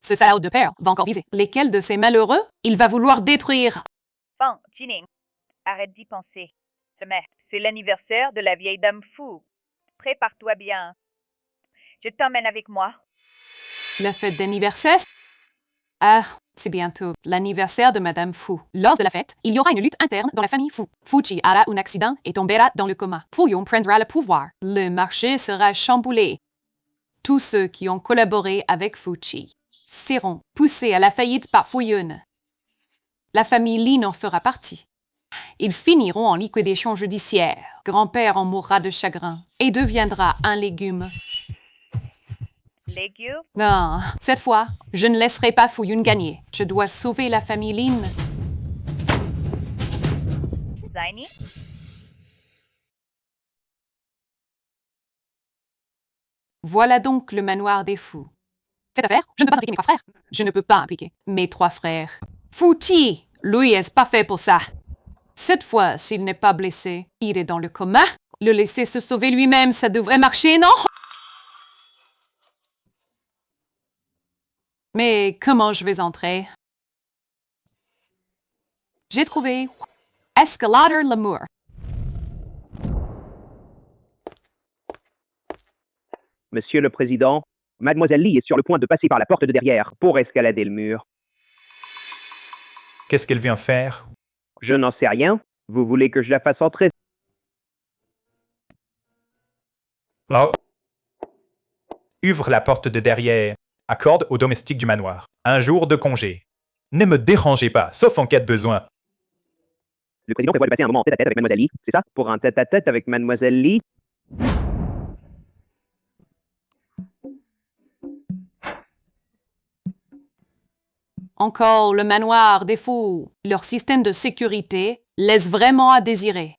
Ce salaud de père va encore viser. Lesquels de ces malheureux il va vouloir détruire? Bon, Jining, arrête d'y penser. Mais c'est l'anniversaire de la vieille dame fou. Prépare-toi bien. Je t'emmène avec moi. La fête d'anniversaire? Ah, c'est bientôt l'anniversaire de Madame Fu. Lors de la fête, il y aura une lutte interne dans la famille Fu. Fuchi aura un accident et tombera dans le coma. Fuyun prendra le pouvoir. Le marché sera chamboulé. Tous ceux qui ont collaboré avec Fuchi seront poussés à la faillite par Fuyun. La famille Lin en fera partie. Ils finiront en liquidation judiciaire. Grand-père en mourra de chagrin et deviendra un légume. Légumes? Non, cette fois, je ne laisserai pas Fuyun gagner. Je dois sauver la famille Lin. Zaini? Voilà donc le manoir des fous. Cette affaire, je ne peux pas impliquer mes 3 frères. Je ne peux pas impliquer mes 3 frères. Fuchi, lui, est pas fait pour ça. Cette fois, s'il n'est pas blessé, il est dans le coma. Le laisser se sauver lui-même, ça devrait marcher, non? Mais comment je vais entrer? J'ai trouvé Escalator L'amour. Monsieur le Président, Mademoiselle Lee est sur le point de passer par la porte de derrière pour escalader le mur. Qu'est-ce qu'elle vient faire? Je n'en sais rien. Vous voulez que je la fasse entrer? Oh. Ouvre la porte de derrière. Accorde aux domestiques du manoir 1 jour de congé. Ne me dérangez pas, sauf en cas de besoin. Le président prévoit de passer un moment en tête-à-tête avec Mademoiselle Lee, c'est ça? Pour un tête-à-tête avec Mademoiselle Lee? Encore le manoir des fous. Leur système de sécurité laisse vraiment à désirer.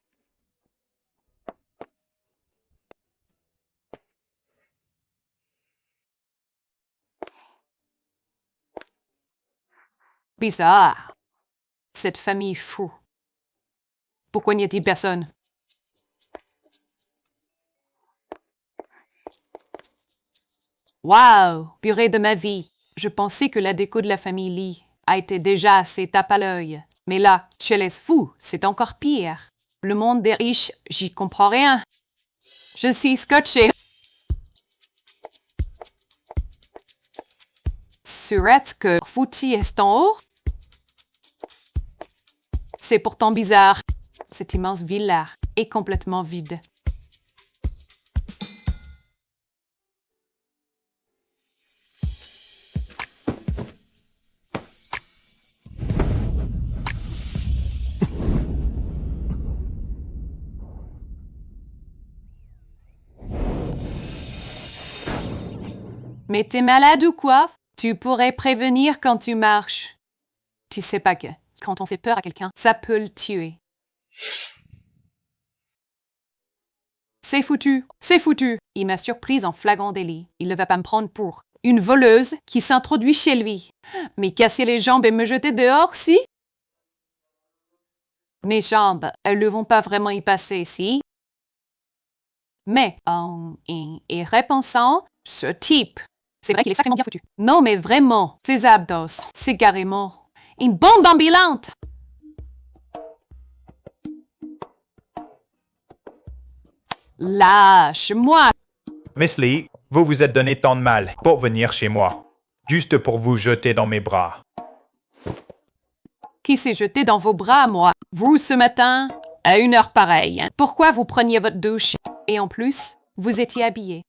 Bizarre. Cette famille fou. Pourquoi n'y a-t-il personne? Waouh, purée de ma vie. Je pensais que la déco de la famille Lee a été déjà assez tape à l'œil. Mais là, chez les fous, c'est encore pire. Le monde des riches, j'y comprends rien. Je suis scotché. Surette que Fuchi est en haut? C'est pourtant bizarre. Cette immense villa est complètement vide. Mais t'es malade ou quoi? Tu pourrais prévenir quand tu marches. Tu sais pas que, quand on fait peur à quelqu'un, ça peut le tuer. C'est foutu, c'est foutu. Il m'a surprise en flagrant délit. Il ne va pas me prendre pour une voleuse qui s'introduit chez lui. Mais casser les jambes et me jeter dehors, si? Mes jambes, elles ne vont pas vraiment y passer, si? Mais, en y repensant, ce type, c'est vrai qu'il est sacrément bien foutu. Non, mais vraiment, ses abdos, c'est carrément une bombe ambulante. Lâche-moi! Miss Lee, vous vous êtes donné tant de mal pour venir chez moi. Juste pour vous jeter dans mes bras. Qui s'est jeté dans vos bras, moi? Vous, ce matin, à une heure pareille. Pourquoi vous preniez votre douche? Et en plus, vous étiez habillé.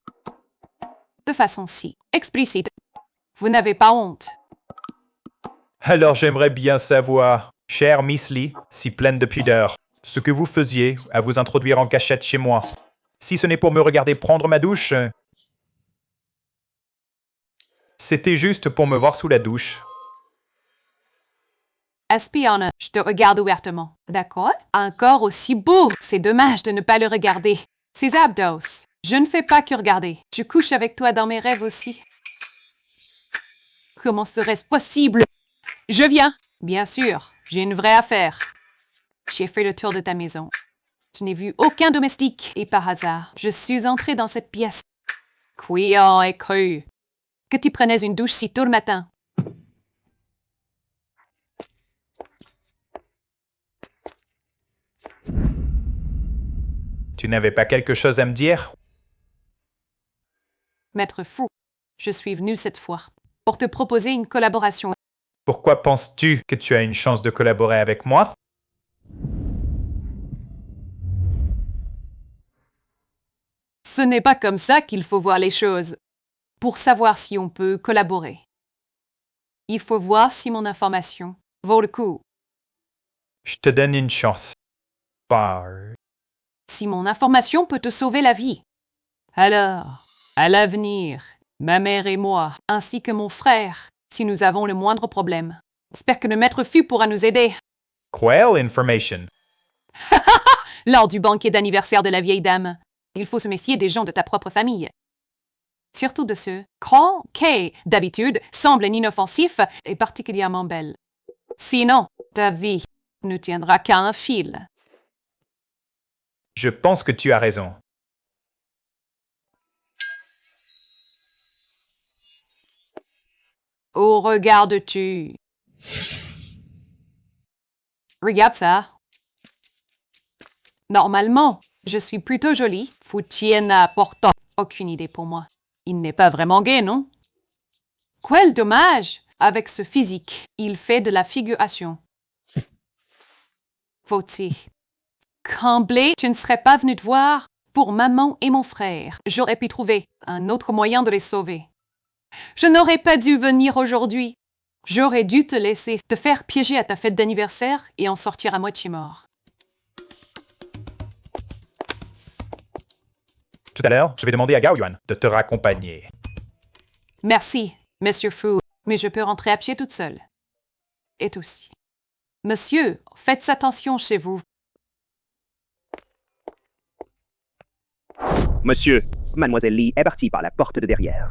De façon si explicite. Vous n'avez pas honte. Alors j'aimerais bien savoir, chère Miss Lee, si pleine de pudeur, ce que vous faisiez à vous introduire en cachette chez moi. Si ce n'est pour me regarder prendre ma douche, c'était juste pour me voir sous la douche. Espionne, je te regarde ouvertement. D'accord? Un corps aussi beau. C'est dommage de ne pas le regarder. Ses abdos. Je ne fais pas que regarder. Je couche avec toi dans mes rêves aussi. Comment serait-ce possible? Je viens. Bien sûr, j'ai une vraie affaire. J'ai fait le tour de ta maison. Je n'ai vu aucun domestique et par hasard, je suis entrée dans cette pièce. Croyant et cru que tu prenais une douche si tôt le matin. Tu n'avais pas quelque chose à me dire? Maître Fu, je suis venu cette fois pour te proposer une collaboration. Pourquoi penses-tu que tu as une chance de collaborer avec moi? Ce n'est pas comme ça qu'il faut voir les choses. Pour savoir si on peut collaborer, il faut voir si mon information vaut le coup. Je te donne une chance. Bah, Si mon information peut te sauver la vie. Alors, à l'avenir, ma mère et moi, ainsi que mon frère, si nous avons le moindre problème. J'espère que le maître Fu pourra nous aider. quelle information? Lors du banquet d'anniversaire de la vieille dame, il faut se méfier des gens de ta propre famille. Surtout de ceux qui, d'habitude, semblent inoffensifs et particulièrement belles. Sinon, ta vie ne tiendra qu'à un fil. Je pense que tu as raison. Où regardes-tu? Regarde ça. Normalement, je suis plutôt jolie. Fu-Chi n'a pourtant aucune idée pour moi. Il n'est pas vraiment gay, non? Quel dommage! Avec ce physique, il fait de la figuration. Fu-Chi, comblé, tu ne serais pas venu te voir pour maman et mon frère. J'aurais pu trouver un autre moyen de les sauver. Je n'aurais pas dû venir aujourd'hui. J'aurais dû te laisser te faire piéger à ta fête d'anniversaire et en sortir à moitié mort. Tout à l'heure, je vais demander à Gao Yuan de te raccompagner. Merci, Monsieur Fu, mais je peux rentrer à pied toute seule. Et aussi. Monsieur, faites attention chez vous. Monsieur, Mademoiselle Lee est partie par la porte de derrière.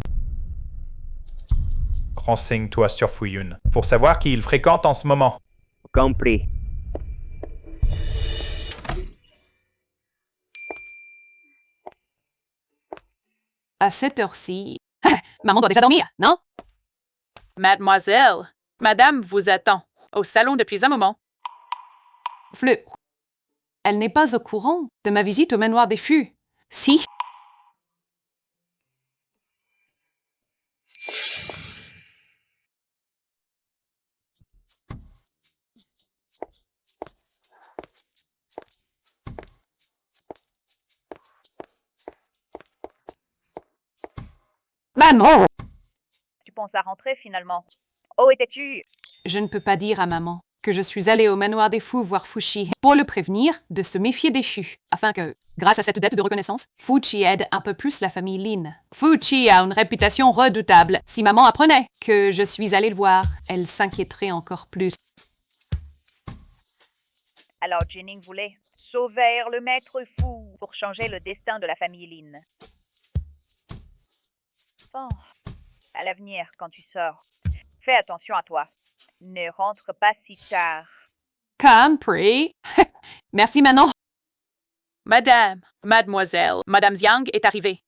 Renseigne-toi sur Fuyun pour savoir qui il fréquente en ce moment. Compris. À cette heure-ci, maman doit déjà dormir, non? Mademoiselle, Madame vous attend au salon depuis un moment. Fleur. Elle n'est pas au courant de ma visite au manoir des Fus. Si. Maman! Tu penses à rentrer finalement. Où étais-tu? Je ne peux pas dire à maman que je suis allée au manoir des Fous voir Fu-Chi pour le prévenir de se méfier des Fus, afin que, grâce à cette dette de reconnaissance, Fu-Chi aide un peu plus la famille Lin. Fu-Chi a une réputation redoutable. Si maman apprenait que je suis allée le voir, elle s'inquiéterait encore plus. Alors Jining voulait sauver le maître fou pour changer le destin de la famille Lin. Bon, à l'avenir, quand tu sors, fais attention à toi. Ne rentre pas si tard. Compris. Merci, Manon. Madame, Mademoiselle, Madame Xiang est arrivée.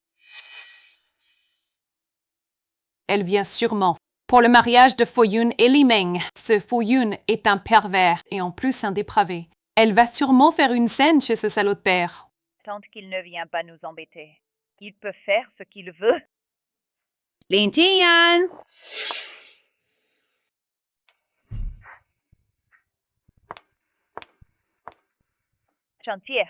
Elle vient sûrement pour le mariage de Fuyun et Li Meng. Ce Fuyun est un pervers et en plus un dépravé. Elle va sûrement faire une scène chez ce salaud de père. Tant qu'il ne vient pas nous embêter, il peut faire ce qu'il veut. Lin Tian! Chantier.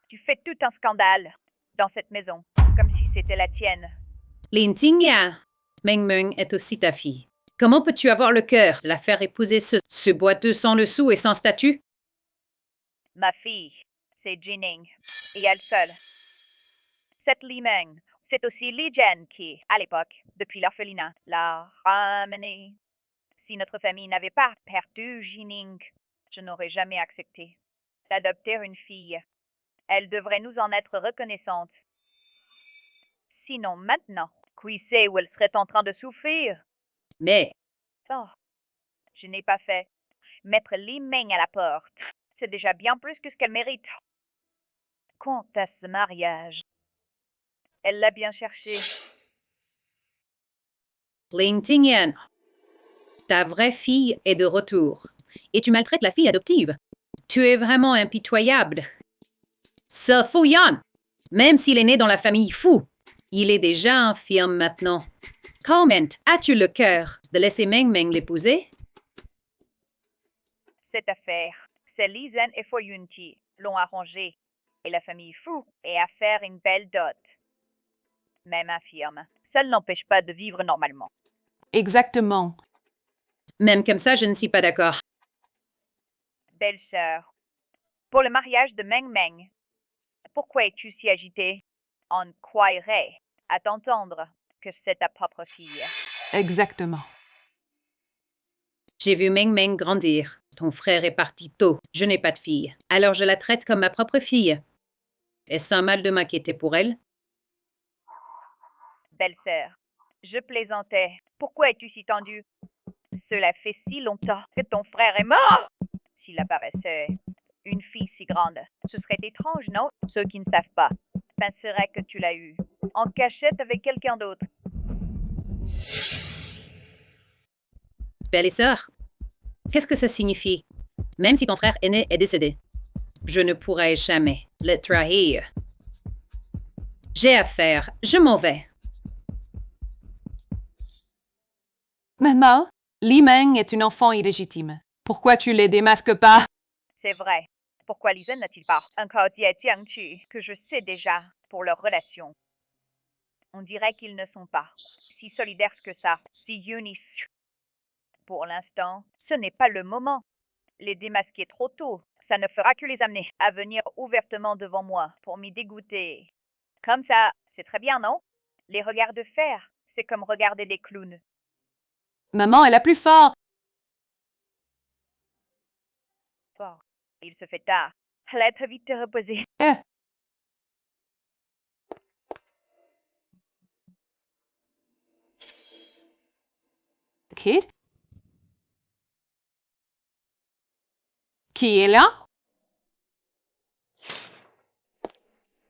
Tu fais tout un scandale dans cette maison, comme si c'était la tienne. Lin Tian! Meng Meng est aussi ta fille. Comment peux-tu avoir le cœur de la faire épouser ce boiteux sans le sou et sans statut? Ma fille, c'est Jining, et elle seule. Cette Li Meng, c'est aussi Li Jian qui, à l'époque, depuis l'orphelinat, l'a ramenée. Si notre famille n'avait pas perdu Jining, je n'aurais jamais accepté d'adopter une fille. Elle devrait nous en être reconnaissante. Sinon maintenant, qui sait où elle serait en train de souffrir? Mais... Oh, je n'ai pas fait. Mettre Li Meng à la porte, c'est déjà bien plus que ce qu'elle mérite. Quant à ce mariage, elle l'a bien cherché. Lin Tian, ta vraie fille est de retour. Et tu maltraites la fille adoptive. Tu es vraiment impitoyable. Ce Fu-Yan, même s'il est né dans la famille Fu, il est déjà infirme maintenant. Comment as-tu le cœur de laisser Meng Meng l'épouser? Cette affaire, c'est Li Zhen et Fo Yun qui l'ont arrangée, et la famille Fu est à faire une belle dot. Même infirme, ça ne l'empêche pas de vivre normalement. Exactement. Même comme ça, je ne suis pas d'accord. Belle-sœur, pour le mariage de Meng Meng, pourquoi es-tu si agitée? On croirait, à t'entendre, que c'est ta propre fille. Exactement. J'ai vu Meng Meng grandir. Ton frère est parti tôt. Je n'ai pas de fille. Alors je la traite comme ma propre fille. Est-ce un mal de m'inquiéter pour elle? Belle-sœur, je plaisantais. Pourquoi es-tu si tendue? Cela fait si longtemps que ton frère est mort! S'il apparaissait une fille si grande, ce serait étrange, non? Ceux qui ne savent pas penseraient que tu l'as eue en cachette avec quelqu'un d'autre. Belle et sœur, qu'est-ce que ça signifie? Même si ton frère aîné est décédé, je ne pourrai jamais le trahir. J'ai affaire, je m'en vais. Maman, Li Meng est une enfant illégitime. Pourquoi tu les démasques pas? C'est vrai. Pourquoi Li Zhen n'a-t-il pas encore dit à Jiang Qu que je sais déjà pour leur relation? On dirait qu'ils ne sont pas si solidaires que ça, si unis. Pour l'instant, ce n'est pas le moment. Les démasquer trop tôt, ça ne fera que les amener à venir ouvertement devant moi pour m'y dégoûter. Comme ça, c'est très bien, non? Les regards de fer, c'est comme regarder des clowns. Maman est la plus forte. Bon, il se fait tard. Allez très vite te reposer. Kid? Qui est là?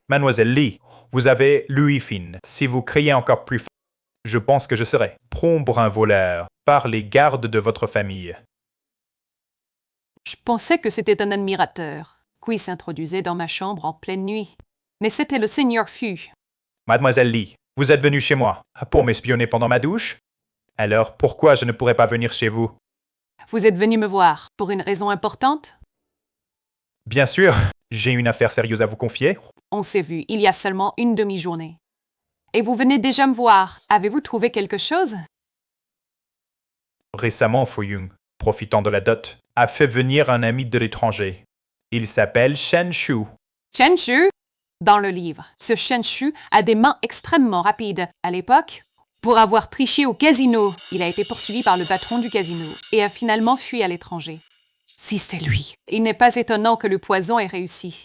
Mademoiselle Lee, vous avez Louis Finn. Si vous criez encore plus fort, je pense que je serai prompt pour un voleur par les gardes de votre famille. Je pensais que c'était un admirateur qui s'introduisait dans ma chambre en pleine nuit. Mais c'était le Seigneur Fu. Mademoiselle Lee, vous êtes venue chez moi pour m'espionner pendant ma douche? Alors pourquoi je ne pourrais pas venir chez vous? Vous êtes venu me voir pour une raison importante? Bien sûr, j'ai une affaire sérieuse à vous confier. On s'est vu il y a seulement une demi-journée. Et vous venez déjà me voir. Avez-vous trouvé quelque chose? Récemment, Fuyung, profitant de la dot, a fait venir un ami de l'étranger. Il s'appelle Shen Shu. Shen Shu? Dans le livre, ce Shen Shu a des mains extrêmement rapides. À l'époque, pour avoir triché au casino, il a été poursuivi par le patron du casino et a finalement fui à l'étranger. Si c'est lui, il n'est pas étonnant que le poison ait réussi.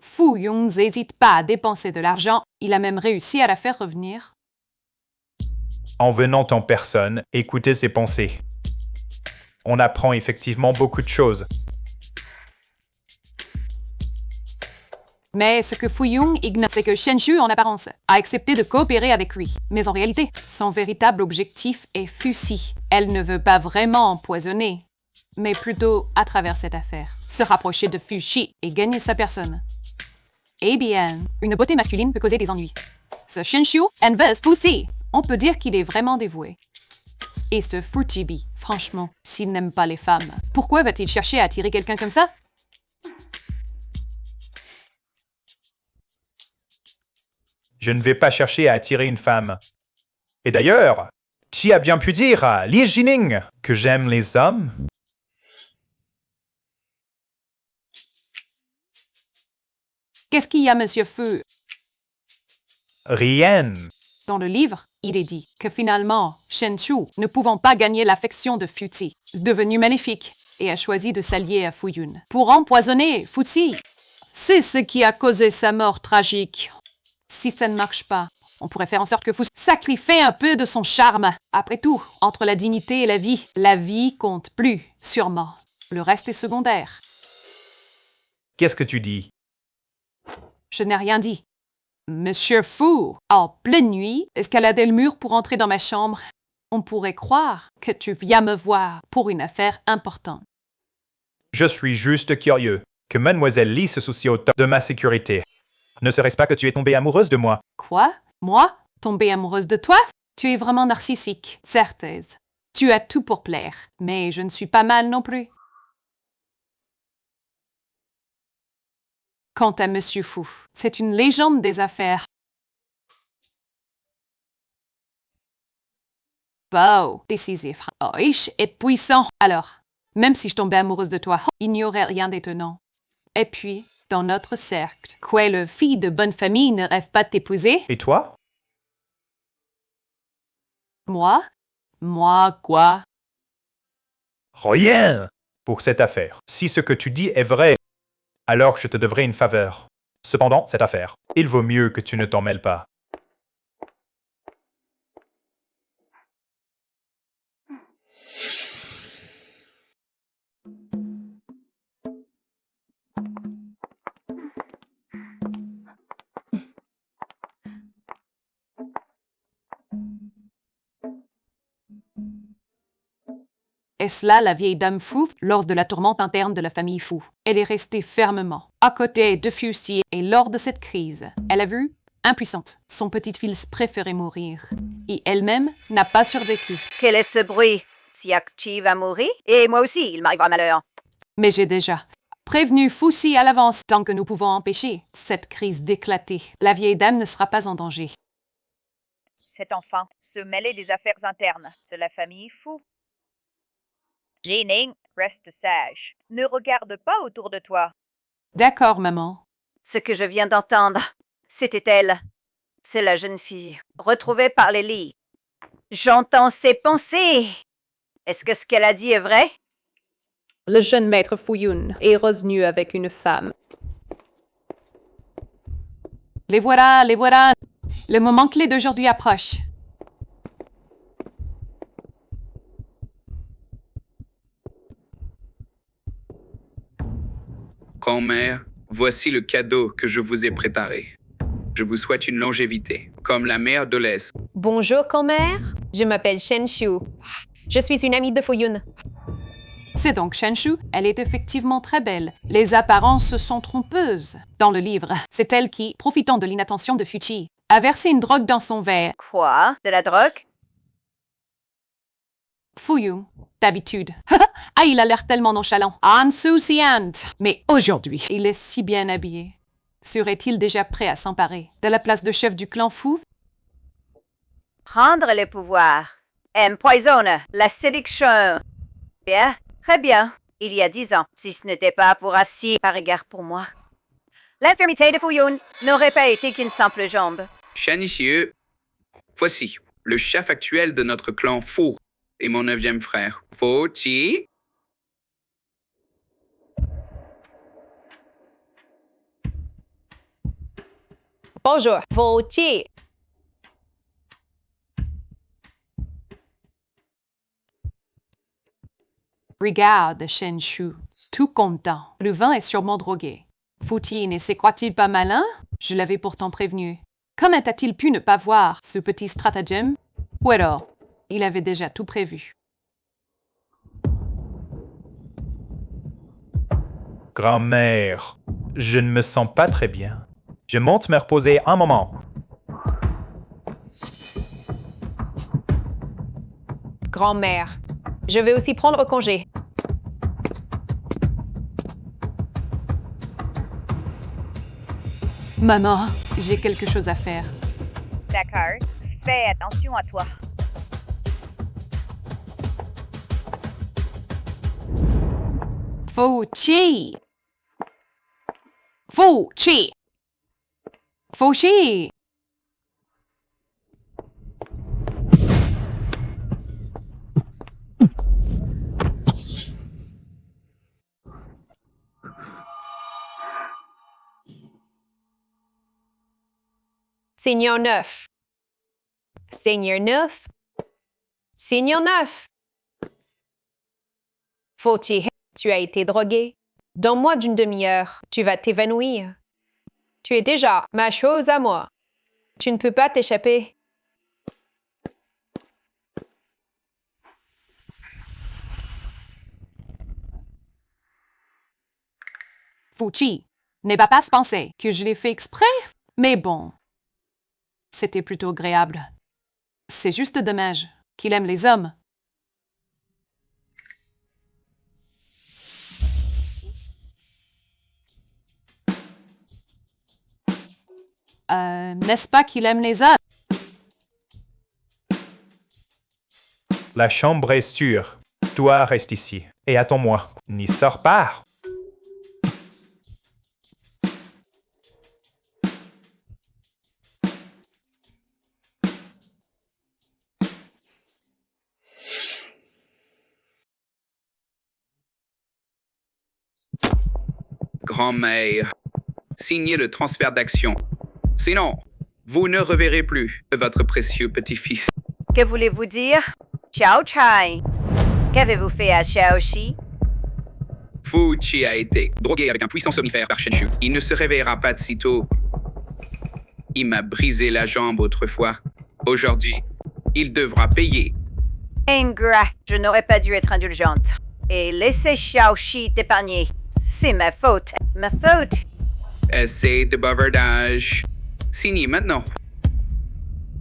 Fu Yun n'hésite pas à dépenser de l'argent, il a même réussi à la faire revenir. En venant en personne, écoutez ses pensées. On apprend effectivement beaucoup de choses. Mais ce que Fu Yun ignore, c'est que Shen Shu, en apparence, a accepté de coopérer avec lui. Mais en réalité, son véritable objectif est Fuxi. Elle ne veut pas vraiment empoisonner, mais plutôt, à travers cette affaire, se rapprocher de Fuxi et gagner sa personne. Eh bien, une beauté masculine peut causer des ennuis. Ce Shen Shu envers Fuxi. On peut dire qu'il est vraiment dévoué. Et ce Futibi, franchement, s'il n'aime pas les femmes, pourquoi va-t-il chercher à attirer quelqu'un comme ça? Je ne vais pas chercher à attirer une femme. Et d'ailleurs, tu as bien pu dire à Li Jining que j'aime les hommes? Qu'est-ce qu'il y a, Monsieur Fu? Rien. Dans le livre, il est dit que finalement, Shen Shu, ne pouvant pas gagner l'affection de Fuxi, est devenu maléfique et a choisi de s'allier à Fu Yun pour empoisonner Fuxi. C'est ce qui a causé sa mort tragique. Si ça ne marche pas, on pourrait faire en sorte que Fuxi sacrifie un peu de son charme. Après tout, entre la dignité et la vie compte plus, sûrement. Le reste est secondaire. Qu'est-ce que tu dis? Je n'ai rien dit. Monsieur Fu, en pleine nuit, escalader le mur pour entrer dans ma chambre. On pourrait croire que tu viens me voir pour une affaire importante. Je suis juste curieux que Mademoiselle Lee se soucie autant de ma sécurité. Ne serait-ce pas que tu es tombée amoureuse de moi? Quoi? Moi? Tomber amoureuse de toi? Tu es vraiment narcissique, certise. Tu as tout pour plaire, mais je ne suis pas mal non plus. Quant à Monsieur Fou, c'est une légende des affaires. Beau, décisif, riche et puissant. Alors, même si je tombais amoureuse de toi, il n'y aurait rien d'étonnant. Et puis, dans notre cercle, quelle fille de bonne famille ne rêve pas de t'épouser? Et toi? Moi? Moi, quoi? Rien! Pour cette affaire. Si ce que tu dis est vrai, alors je te devrai une faveur. Cependant, cette affaire, il vaut mieux que tu ne t'en mêles pas. Est-ce là la vieille dame Fou lors de la tourmente interne de la famille Fou? Elle est restée fermement à côté de Fussy et lors de cette crise, elle a vu, impuissante, son petit-fils préféré mourir. Et elle-même n'a pas survécu. Quel est ce bruit? Siakchi va mourir? Et moi aussi, il m'arrivera malheur. Mais j'ai déjà prévenu Fussy à l'avance tant que nous pouvons empêcher cette crise d'éclater. La vieille dame ne sera pas en danger. Cet enfant se mêlait des affaires internes de la famille Fou. Jining, reste sage. Ne regarde pas autour de toi. D'accord, maman. Ce que je viens d'entendre, c'était elle. C'est la jeune fille, retrouvée par les lits. J'entends ses pensées. Est-ce que ce qu'elle a dit est vrai? Le jeune maître Fuyun est revenu avec une femme. Les voilà, les voilà. Le moment clé d'aujourd'hui approche. Grand-mère, voici le cadeau que je vous ai préparé. Je vous souhaite une longévité, comme la mère de l'Est. Bonjour, grand-mère. Je m'appelle Shen Shu. Je suis une amie de Fuyun. C'est donc Shenshu. Elle est effectivement très belle. Les apparences sont trompeuses. Dans le livre, c'est elle qui, profitant de l'inattention de Fuchi, a versé une drogue dans son verre. Quoi? De la drogue? Fuyun, d'habitude. Ah, il a l'air tellement nonchalant. Insouciant. Mais aujourd'hui, il est si bien habillé. Serait-il déjà prêt à s'emparer de la place de chef du clan Fou? Prendre le pouvoir. Empoisonne la sélection. Bien, très bien. Il y a 10 ans, si ce n'était pas pour assis par égard pour moi. L'infirmité de Fuyun n'aurait pas été qu'une simple jambe. Shanichieu, voici le chef actuel de notre clan Fou et mon 9e frère, Fo Chi. Bonjour, Vautier. Regarde, Shenshu, tout content. Le vin est sûrement drogué. Futi ne s'y croit-il pas malin? Je l'avais pourtant prévenu. Comment a-t-il pu ne pas voir ce petit stratagème? Ou alors, il avait déjà tout prévu. Grand-mère, je ne me sens pas très bien. Je monte me reposer un moment. Grand-mère, je vais aussi prendre congé. Maman, j'ai quelque chose à faire. D'accord. Fais attention à toi. Fuchi! Fuchi! Fuchi! Seigneur Neuf. Seigneur Neuf. Seigneur Neuf. Fautier, tu as été drogué. Dans moins d'une demi-heure, tu vas t'évanouir. Tu es déjà ma chose à moi. Tu ne peux pas t'échapper. Fuchi, N'aie pas se penser que je l'ai fait exprès, mais bon, c'était plutôt agréable. C'est juste dommage qu'il aime les hommes. N'est-ce pas qu'il aime les hommes? La chambre est sûre. Toi, reste ici. Et attends-moi. N'y sors pas. Grand-mère, signez le transfert d'action. Sinon, vous ne reverrez plus votre précieux petit-fils. Que voulez-vous dire? Xiao Chai. Qu'avez-vous fait à Xiaoxi? Fu Chi a été drogué avec un puissant somnifère par Shen Shu. Il ne se réveillera pas de sitôt. Il m'a brisé la jambe autrefois. Aujourd'hui, il devra payer. Ingrat, je n'aurais pas dû être indulgente. Et laisser Xiaoxi t'épargner. C'est ma faute. Ma faute. Essai de bavardage. Signé maintenant.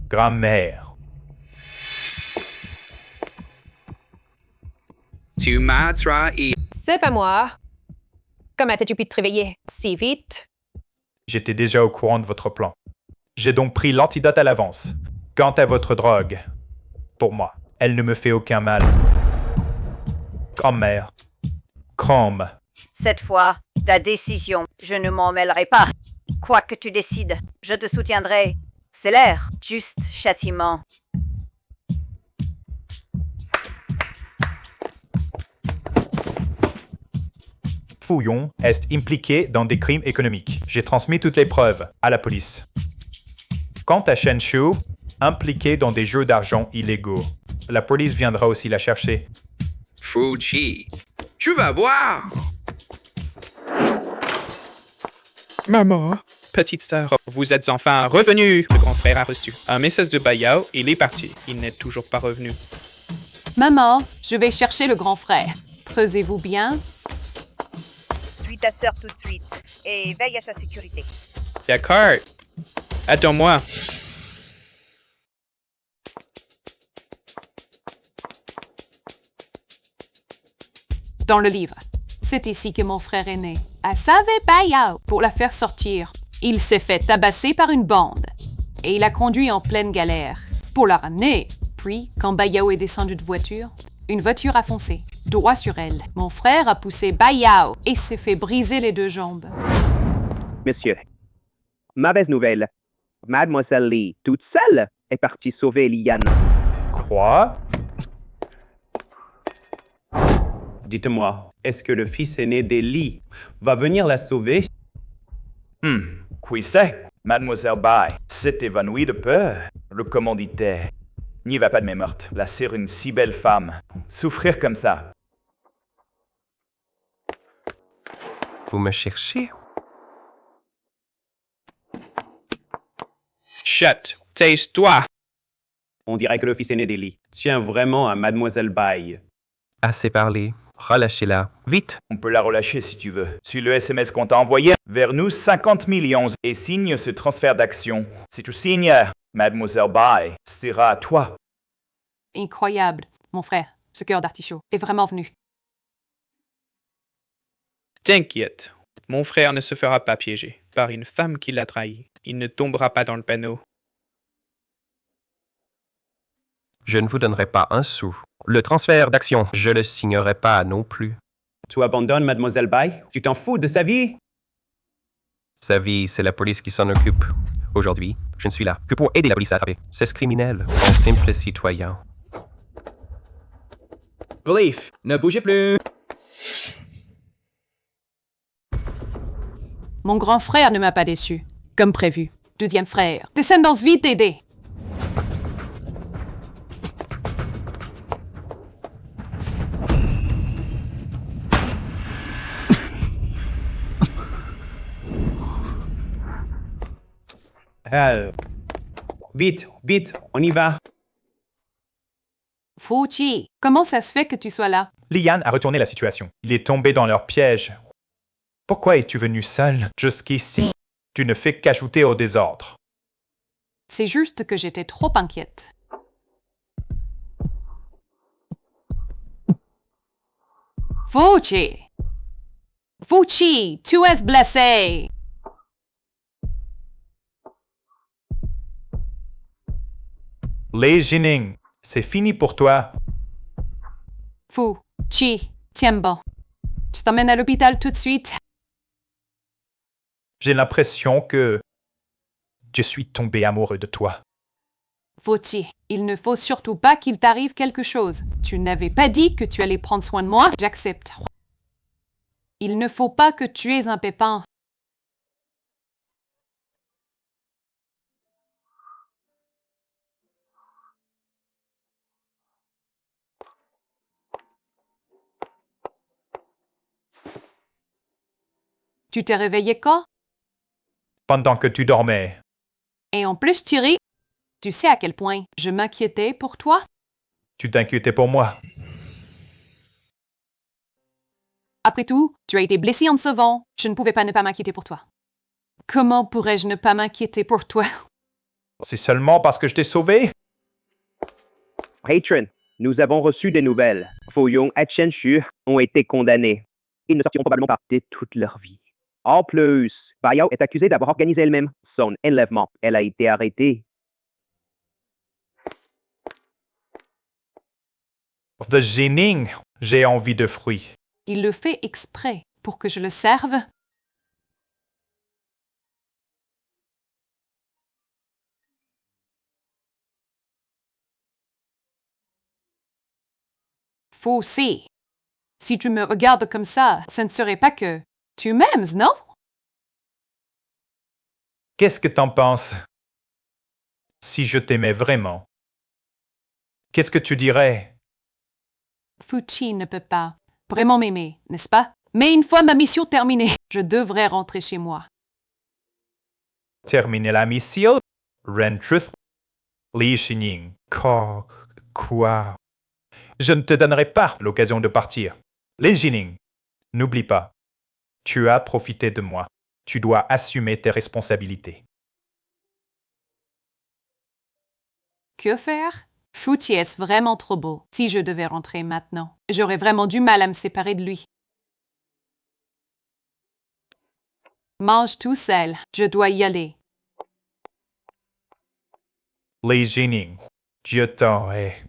Grand-mère. Tu m'as trahi. C'est pas moi. Comment t'as-tu pu te réveiller si vite? J'étais déjà au courant de votre plan. J'ai donc pris l'antidote à l'avance. Quant à votre drogue, pour moi, elle ne me fait aucun mal. Grand-mère. Chrome. Cette fois, ta décision, je ne m'en mêlerai pas. Quoi que tu décides, je te soutiendrai. C'est l'air, juste châtiment. Fouillon est impliqué dans des crimes économiques. J'ai transmis toutes les preuves à la police. Quant à Shen Shu, impliqué dans des jeux d'argent illégaux. La police viendra aussi la chercher. Fu Chi, tu vas boire. Maman. Petite sœur, vous êtes enfin revenue. Le grand frère a reçu un message de Bayao et il est parti. Il n'est toujours pas revenu. Maman, je vais chercher le grand frère. Creusez-vous bien. Suis ta sœur tout de suite et veille à sa sécurité. D'accord. Attends-moi. Dans le livre. C'est ici que mon frère est né. À Save Bayao pour la faire sortir. Il s'est fait tabasser par une bande. Et il a conduit en pleine galère. Pour la ramener. Puis, quand Bayao est descendu de voiture, une voiture a foncé. Droit sur elle. Mon frère a poussé Bayao et s'est fait briser les deux jambes. Monsieur, mauvaise nouvelle. Mademoiselle Lee, toute seule, est partie sauver Liane. Quoi? Dites-moi, est-ce que le fils aîné d'Eli va venir la sauver? Qui sait? Mademoiselle Bai s'est évanouie de peur. Le commanditaire n'y va pas de mes meurtres. La c'est une si belle femme. Souffrir comme ça. Vous me cherchez? Chut, taise-toi. On dirait que le fils aîné d'Eli tient vraiment à Mademoiselle Bai. Assez parlé. Relâchez-la. Vite! On peut la relâcher si tu veux. Suis le SMS qu'on t'a envoyé vers nous 50 millions et signe ce transfert d'action. Si tu signes, Mademoiselle Bai sera à toi. Incroyable. Mon frère, ce cœur d'artichaut, est vraiment venu. T'inquiète. Mon frère ne se fera pas piéger par une femme qui l'a trahi. Il ne tombera pas dans le panneau. Je ne vous donnerai pas un sou. Le transfert d'action, je le signerai pas non plus. Tu abandonnes Mademoiselle Bai? Tu t'en fous de sa vie? Sa vie, c'est la police qui s'en occupe. Aujourd'hui, je ne suis là que pour aider la police à attraper ces criminels, un simple citoyen. Relief, ne bougez plus! Mon grand frère ne m'a pas déçu, comme prévu. Deuxième frère, descendance vite aider. Vite, vite, on y va. Fu Chi, comment ça se fait que tu sois là? Liane a retourné la situation. Il est tombé dans leur piège. Pourquoi es-tu venu seul jusqu'ici? Tu ne fais qu'ajouter au désordre. C'est juste que j'étais trop inquiète. Fuchi! Fuchi, tu es blessé! Les Jining, c'est fini pour toi. Fuchi, tiens bon. Tu t'emmènes à l'hôpital tout de suite? J'ai l'impression que je suis tombé amoureux de toi. Fuchi, il ne faut surtout pas qu'il t'arrive quelque chose. Tu n'avais pas dit que tu allais prendre soin de moi? J'accepte. Il ne faut pas que tu aies un pépin. Tu t'es réveillé quand? Pendant que tu dormais. Et en plus, Thierry, tu sais à quel point je m'inquiétais pour toi? Tu t'inquiétais pour moi. Après tout, tu as été blessé en me sauvant. Je ne pouvais pas ne pas m'inquiéter pour toi. Comment pourrais-je ne pas m'inquiéter pour toi? C'est seulement parce que je t'ai sauvé? Patron, nous avons reçu des nouvelles. Fo Yong et Chen Shu ont été condamnés. Ils ne sortiront probablement pas de toute leur vie. En plus, Bayao est accusée d'avoir organisé elle-même son enlèvement. Elle a été arrêtée. The Jining, j'ai envie de fruits. Il le fait exprès pour que je le serve. Faut aussi. Si tu me regardes comme ça, ce ne serait pas que tu m'aimes, non? Qu'est-ce que t'en penses? Si je t'aimais vraiment, qu'est-ce que tu dirais? Fuchi ne peut pas vraiment m'aimer, n'est-ce pas? Mais une fois ma mission terminée, je devrais rentrer chez moi. Terminer la mission? Rentre. Li Jining. Quoi? Je ne te donnerai pas l'occasion de partir. Li Jining, n'oublie pas. Tu as profité de moi. Tu dois assumer tes responsabilités. Que faire? Fuchi est vraiment trop beau. Si je devais rentrer maintenant, j'aurais vraiment du mal à me séparer de lui. Mange tout seul. Je dois y aller. Li Jining, je t'en hais.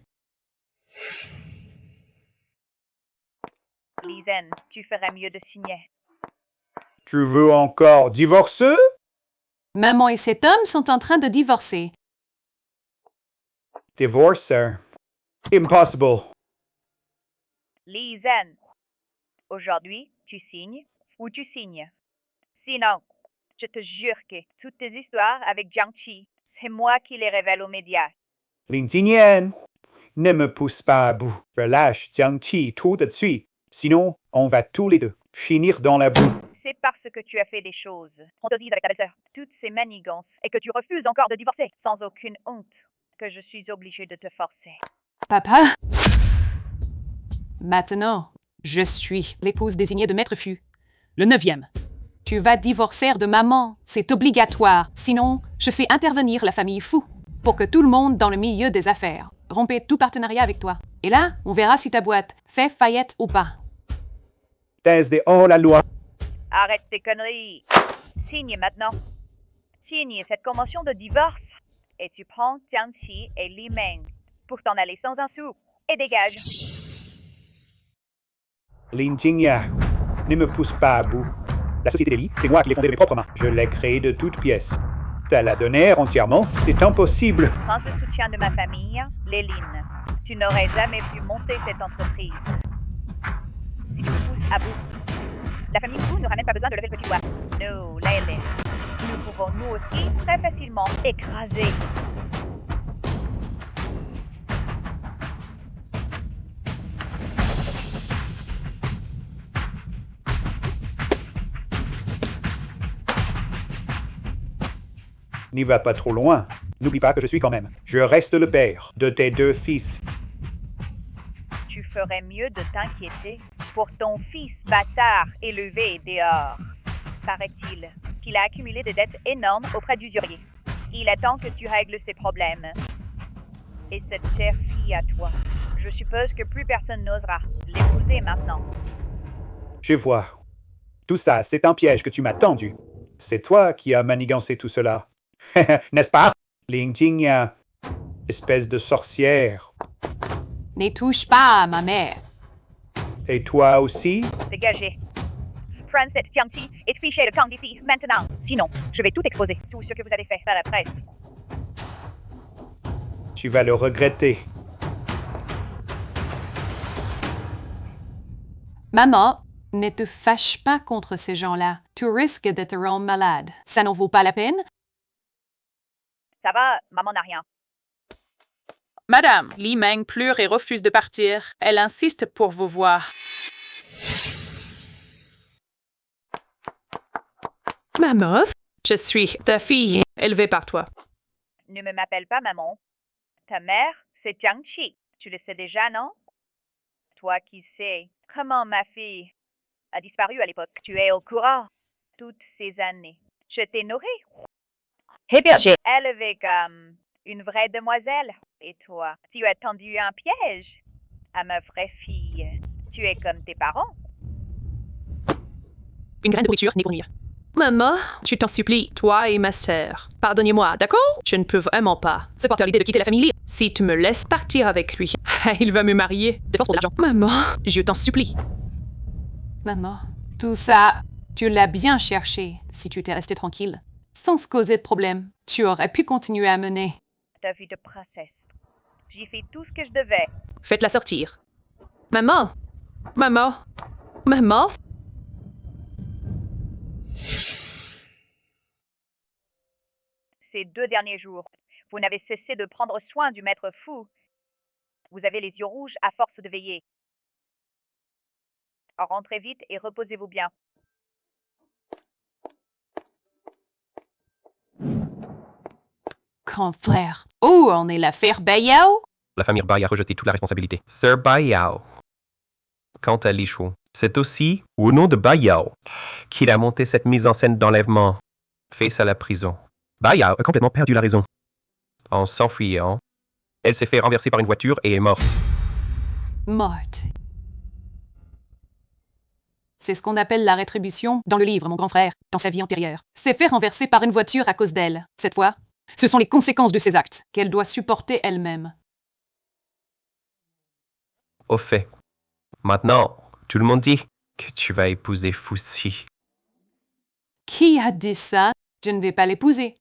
Lizen, tu ferais mieux de signer. Tu veux encore divorcer? Maman et cet homme sont en train de divorcer. Divorcer? Impossible. Lizen, aujourd'hui, tu signes ou tu signes. Sinon, je te jure que toutes tes histoires avec Jiang Qi, c'est moi qui les révèle aux médias. Lin Jinian, ne me pousse pas à bout. Relâche Jiang Qi tout de suite. Sinon, on va tous les deux finir dans la boue. C'est parce que tu as fait des choses, on te dit avec ta belle-sœur, toutes ces manigances, et que tu refuses encore de divorcer, sans aucune honte, que je suis obligée de te forcer. Papa? Maintenant, je suis l'épouse désignée de Maître Fu, le 9e. Tu vas divorcer de maman, c'est obligatoire. Sinon, je fais intervenir la famille Fu pour que tout le monde dans le milieu des affaires rompe tout partenariat avec toi. Et là, on verra si ta boîte fait faillite ou pas. Thèse de hors la loi. Arrête tes conneries. Signe maintenant. Signe cette convention de divorce. Et tu prends Jiang Qi et Li Meng pour t'en aller sans un sou. Et dégage. Lin Jingya, ne me pousse pas à bout. La société des lits, c'est moi qui l'ai fondée de mes propres mains. Je l'ai créée de toutes pièces. T'as la donner entièrement, c'est impossible. Sans le soutien de ma famille, les Lin, tu n'aurais jamais pu monter cette entreprise. Si tu me pousses à bout, la famille Fu n'aura même pas besoin de lever le petit doigt. Nous, les nous pouvons nous aussi très facilement écraser. N'y va pas trop loin. N'oublie pas que je suis quand même. Je reste le père de tes deux fils. Tu ferais mieux de t'inquiéter pour ton fils bâtard élevé dehors. Paraît-il qu'il a accumulé des dettes énormes auprès d'usuriers. Il attend que tu règles ses problèmes. Et cette chère fille à toi, je suppose que plus personne n'osera l'épouser maintenant. Je vois. Tout ça, c'est un piège que tu m'as tendu. C'est toi qui as manigancé tout cela. N'est-ce pas? Ling Jingya, espèce de sorcière. Ne touche pas à ma mère. Et toi aussi? Dégagez. Francis Tianti est fiché de camp d'ici maintenant. Sinon, je vais tout exposer, tout ce que vous avez fait à la presse. Tu vas le regretter. Maman, ne te fâche pas contre ces gens-là. Tu risques de te rendre malade. Ça n'en vaut pas la peine? Ça va, maman n'a rien. Madame, Li Meng pleure et refuse de partir. Elle insiste pour vous voir. Maman, je suis ta fille élevée par toi. Ne me m'appelle pas maman. Ta mère, c'est Jiang Qi. Tu le sais déjà, non? Toi qui sais comment ma fille a disparu à l'époque. Tu es au courant toutes ces années. Je t'ai nourrie. Hébergé. Élevée comme une vraie demoiselle. Et toi, tu as tendu un piège à ma vraie fille. Tu es comme tes parents. Une graine de pourriture n'est pour nuire. Maman, je t'en supplie, toi et ma sœur, pardonnez-moi, d'accord? Je ne peux vraiment pas supporter l'idée de quitter la famille. Si tu me laisses partir avec lui, il va me marier de force pour de l'argent. Maman, je t'en supplie. Maman, tout ça, tu l'as bien cherché si tu étais resté tranquille. Sans se causer de problème, tu aurais pu continuer à mener. Ta vie de princesse. J'ai fait tout ce que je devais. Faites-la sortir. Maman! Maman! Maman! Ces 2 derniers jours, vous n'avez cessé de prendre soin du maître fou. Vous avez les yeux rouges à force de veiller. Rentrez vite et reposez-vous bien. Grand frère, où en est l'affaire Bayao? La famille Bai a rejeté toute la responsabilité. Sir Baiyao. Quant à Li Shu, c'est aussi au nom de Baiyao qu'il a monté cette mise en scène d'enlèvement face à la prison. Baiyao a complètement perdu la raison. En s'enfuyant, elle s'est fait renverser par une voiture et est morte. Morte. C'est ce qu'on appelle la rétribution dans le livre, mon grand frère, dans sa vie antérieure. S'est fait renverser par une voiture à cause d'elle. Cette fois, ce sont les conséquences de ses actes qu'elle doit supporter elle-même. Au fait, maintenant, tout le monde dit que tu vas épouser Fuxi. Qui a dit ça? Je ne vais pas l'épouser.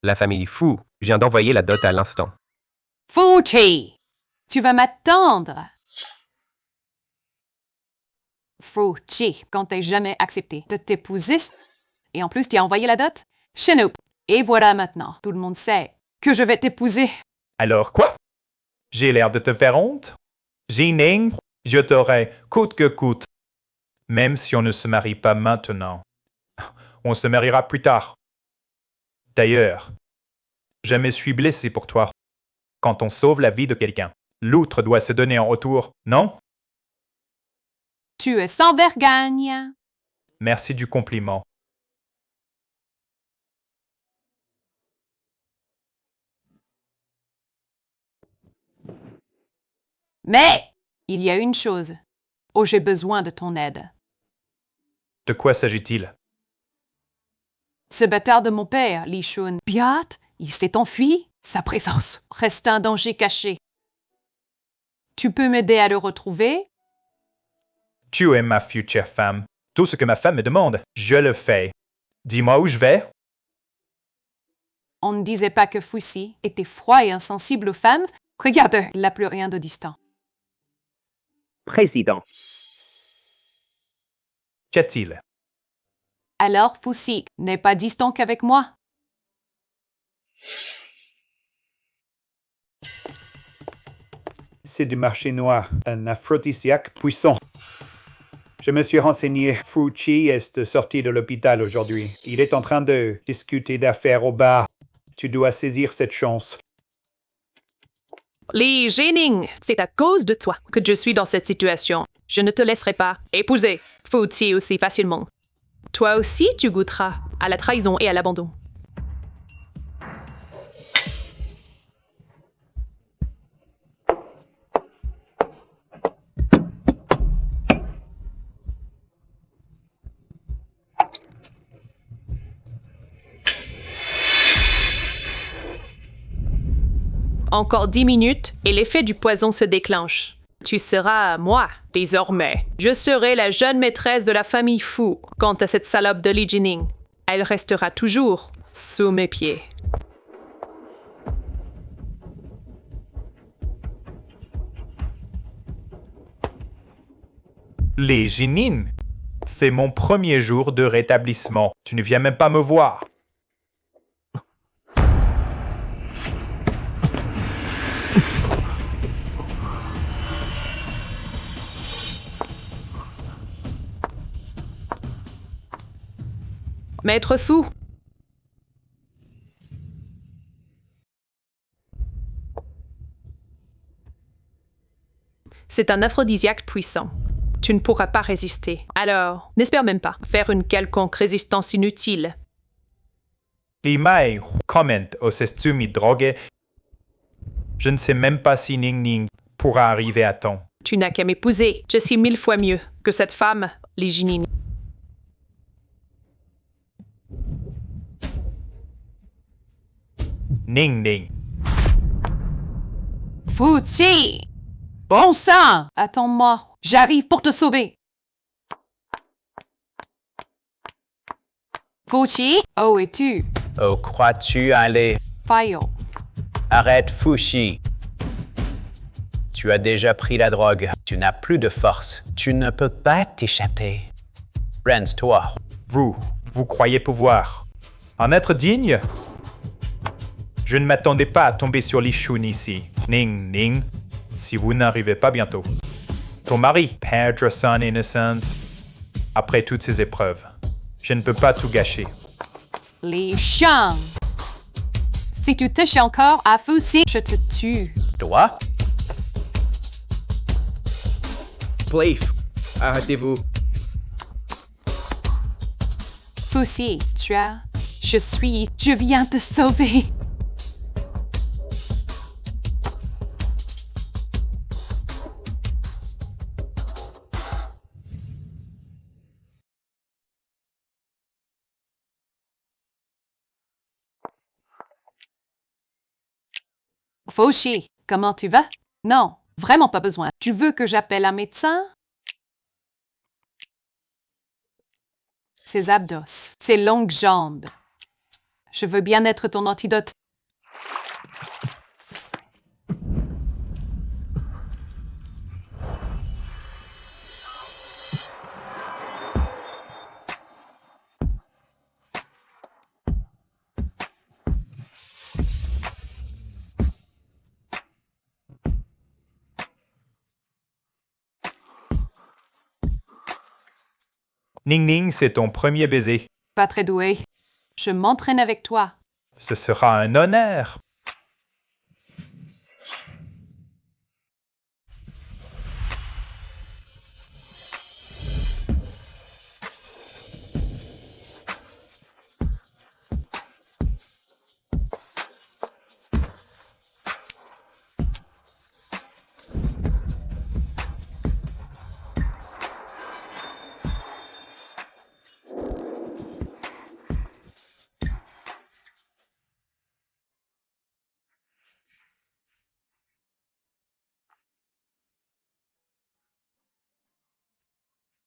La famille Fu vient d'envoyer la dot à l'instant. Fuchi! Tu vas m'attendre! Fuchi, quand t'as jamais accepté de t'épouser, et en plus tu as envoyé la dot? Chez nous. Et voilà maintenant, tout le monde sait que je vais t'épouser. Alors quoi? J'ai l'air de te faire honte? Jining, je t'aurai coûte que coûte. Même si on ne se marie pas maintenant. On se mariera plus tard. D'ailleurs, je me suis blessé pour toi. Quand on sauve la vie de quelqu'un, l'autre doit se donner en retour, non? Tu es sans vergogne. Merci du compliment. Mais il y a une chose. Oh, j'ai besoin de ton aide. De quoi s'agit-il? Ce bâtard de mon père, Li Shun, Biat, il s'est enfui. Sa présence reste un danger caché. Tu peux m'aider à le retrouver? Tu es ma future femme. Tout ce que ma femme me demande, je le fais. Dis-moi où je vais. On ne disait pas que Fuxi était froid et insensible aux femmes. Regarde, il n'a plus rien de distant. Président. Qu'y a-t-il? Alors Fuxi n'est pas distant qu'avec moi. C'est du marché noir, un aphrodisiaque puissant. Je me suis renseigné. Fuchi est sorti de l'hôpital aujourd'hui. Il est en train de discuter d'affaires au bar. Tu dois saisir cette chance. Li Jining, c'est à cause de toi que je suis dans cette situation. Je ne te laisserai pas épouser Fu-Chi aussi facilement. Toi aussi, tu goûteras à la trahison et à l'abandon. Encore 10 minutes et l'effet du poison se déclenche. Tu seras moi, désormais. Je serai la jeune maîtresse de la famille Fu. Quant à cette salope de Li Jining, elle restera toujours sous mes pieds. Les Jinin, c'est mon premier jour de rétablissement. Tu ne viens même pas me voir. Maître Fu, c'est un aphrodisiaque puissant. Tu ne pourras pas résister. Alors, n'espère même pas faire une quelconque résistance inutile. Li Mai commente au sestumi drogué. Je ne sais même pas si Ning Ning pourra arriver à temps. Tu n'as qu'à m'épouser. Je suis 1000 fois mieux que cette femme, Li Jining. Ning Ning. Fu-Chi! Bon sang! Attends-moi, j'arrive pour te sauver. Fu-Chi, où es-tu? Où crois-tu aller? Fayo. Arrête, Fu-Chi. Tu as déjà pris la drogue. Tu n'as plus de force. Tu ne peux pas t'échapper. Renz, toi. Vous croyez pouvoir en être digne? Je ne m'attendais pas à tomber sur Li Shun ici. Ning Ning, si vous n'arrivez pas bientôt. Ton mari perdre son innocence après toutes ces épreuves. Je ne peux pas tout gâcher. Les chiens! Si tu touches encore à Fu-Chi, je te tue. Toi? Plaif, arrêtez-vous. Fu-Chi, je viens te sauver. Fu-Chi, comment tu vas? Non, vraiment pas besoin. Tu veux que j'appelle un médecin? Ses abdos, ses longues jambes. Je veux bien être ton antidote. Ning Ning, c'est ton premier baiser. Pas très doué. Je m'entraîne avec toi. Ce sera un honneur.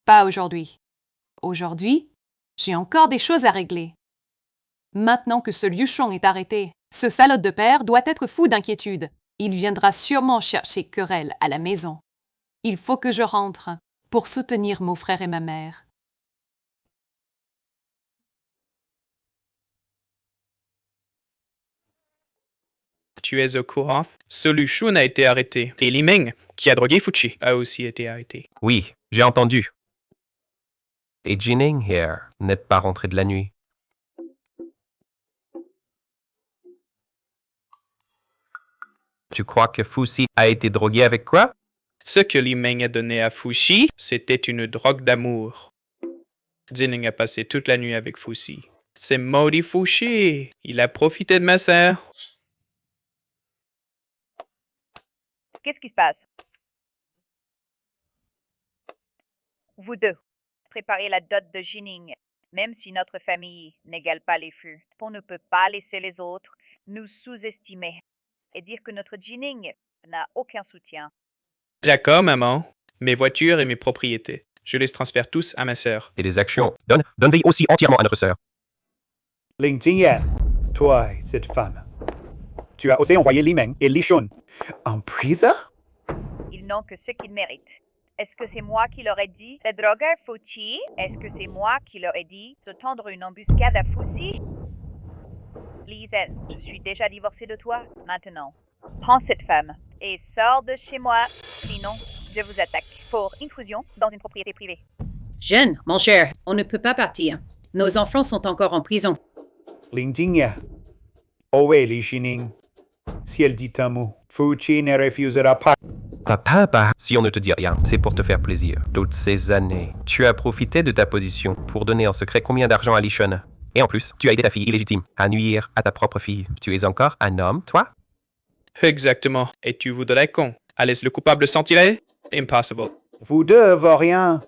Pas aujourd'hui. Aujourd'hui, j'ai encore des choses à régler. Maintenant que ce Liu Shang est arrêté, ce salaud de père doit être fou d'inquiétude. Il viendra sûrement chercher querelle à la maison. Il faut que je rentre pour soutenir mon frère et ma mère. Tu es au courant? Ce Lu Shun a été arrêté. Et Li Meng, qui a drogué Fu-Chi, a aussi été arrêté. Oui, j'ai entendu. Et Jining here n'est pas rentré de la nuit. Tu crois que Fu-Chi a été drogué avec quoi? Ce que Li Meng a donné à Fuxi, c'était une drogue d'amour. Jining a passé toute la nuit avec Fuxi. C'est maudit Fuxi. Il a profité de ma sœur. Qu'est-ce qui se passe? Vous deux, préparez la dot de Jining. Même si notre famille n'égale pas les Fu, on ne peut pas laisser les autres nous sous-estimer et dire que notre Jining n'a aucun soutien. D'accord, maman. Mes voitures et mes propriétés. Je les transfère tous à ma sœur. Et les actions. Donne-les aussi entièrement à notre sœur. Ling Jingyan, toi et cette femme, tu as osé envoyer Li Meng et Li Shun en prison? Ils n'ont que ce qu'ils méritent. Est-ce que c'est moi qui leur ai dit de droguer Fuxi? Est-ce que c'est moi qui leur ai dit de tendre une embuscade à Fuxi? Lizel, je suis déjà divorcée de toi. Maintenant, prends cette femme et sors de chez moi. Sinon, je vous attaque pour intrusion dans une propriété privée. Jeune, mon cher, on ne peut pas partir. Nos enfants sont encore en prison. Ling Jingyan, où est Li Jining? Si elle dit un mot, Fuxi ne refusera pas. Papa, si on ne te dit rien, c'est pour te faire plaisir. Toutes ces années, tu as profité de ta position pour donner en secret combien d'argent à Li Shun. Et en plus, tu as aidé ta fille illégitime à nuire à ta propre fille. Tu es encore un homme, toi? Exactement. Et tu voudrais qu'on laisse le coupable s'en tirer? Impossible. Vous deux, vauriens,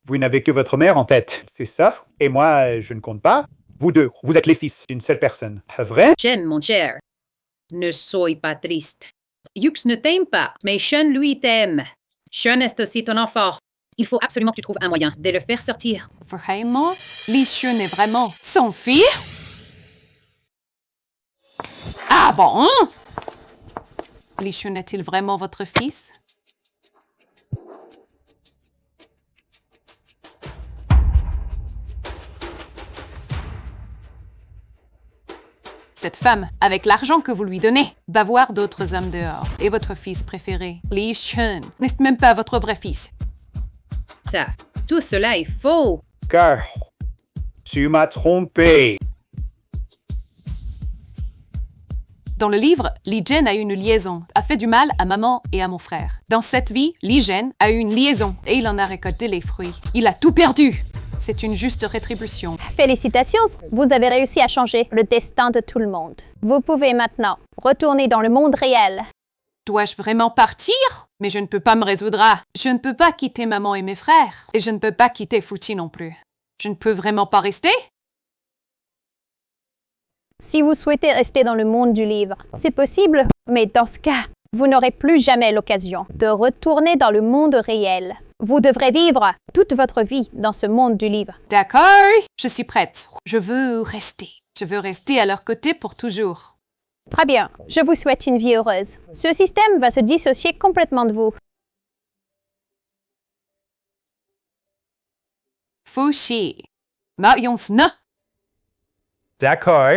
vous n'avez que votre mère en tête, c'est ça? Et moi, je ne compte pas? Vous deux, vous êtes les fils d'une seule personne, vrai? Jen, mon cher, ne sois pas triste. Yux ne t'aime pas, mais Shun, lui, t'aime. Shun est aussi ton enfant. Il faut absolument que tu trouves un moyen de le faire sortir. Vraiment? Li Shun est vraiment son fils? Ah bon? Li Shun est-il vraiment votre fils? Cette femme, avec l'argent que vous lui donnez, va voir d'autres hommes dehors. Et votre fils préféré, Li Shun, n'est même pas votre vrai fils. Ça, tout cela est faux. Car tu m'as trompé. Dans le livre, Li Jin a eu une liaison, a fait du mal à maman et à mon frère. Dans cette vie, Li Jin a eu une liaison et il en a récolté les fruits. Il a tout perdu. C'est une juste rétribution. Félicitations, vous avez réussi à changer le destin de tout le monde. Vous pouvez maintenant retourner dans le monde réel. Dois-je vraiment partir? Mais je ne peux pas me résoudre à... Je ne peux pas quitter maman et mes frères. Et je ne peux pas quitter Fuxi non plus. Je ne peux vraiment pas rester? Si vous souhaitez rester dans le monde du livre, c'est possible, mais dans ce cas, vous n'aurez plus jamais l'occasion de retourner dans le monde réel. Vous devrez vivre toute votre vie dans ce monde du livre. D'accord, je suis prête. Je veux rester. Je veux rester à leur côté pour toujours. Très bien, je vous souhaite une vie heureuse. Ce système va se dissocier complètement de vous. Fuxi. D'accord.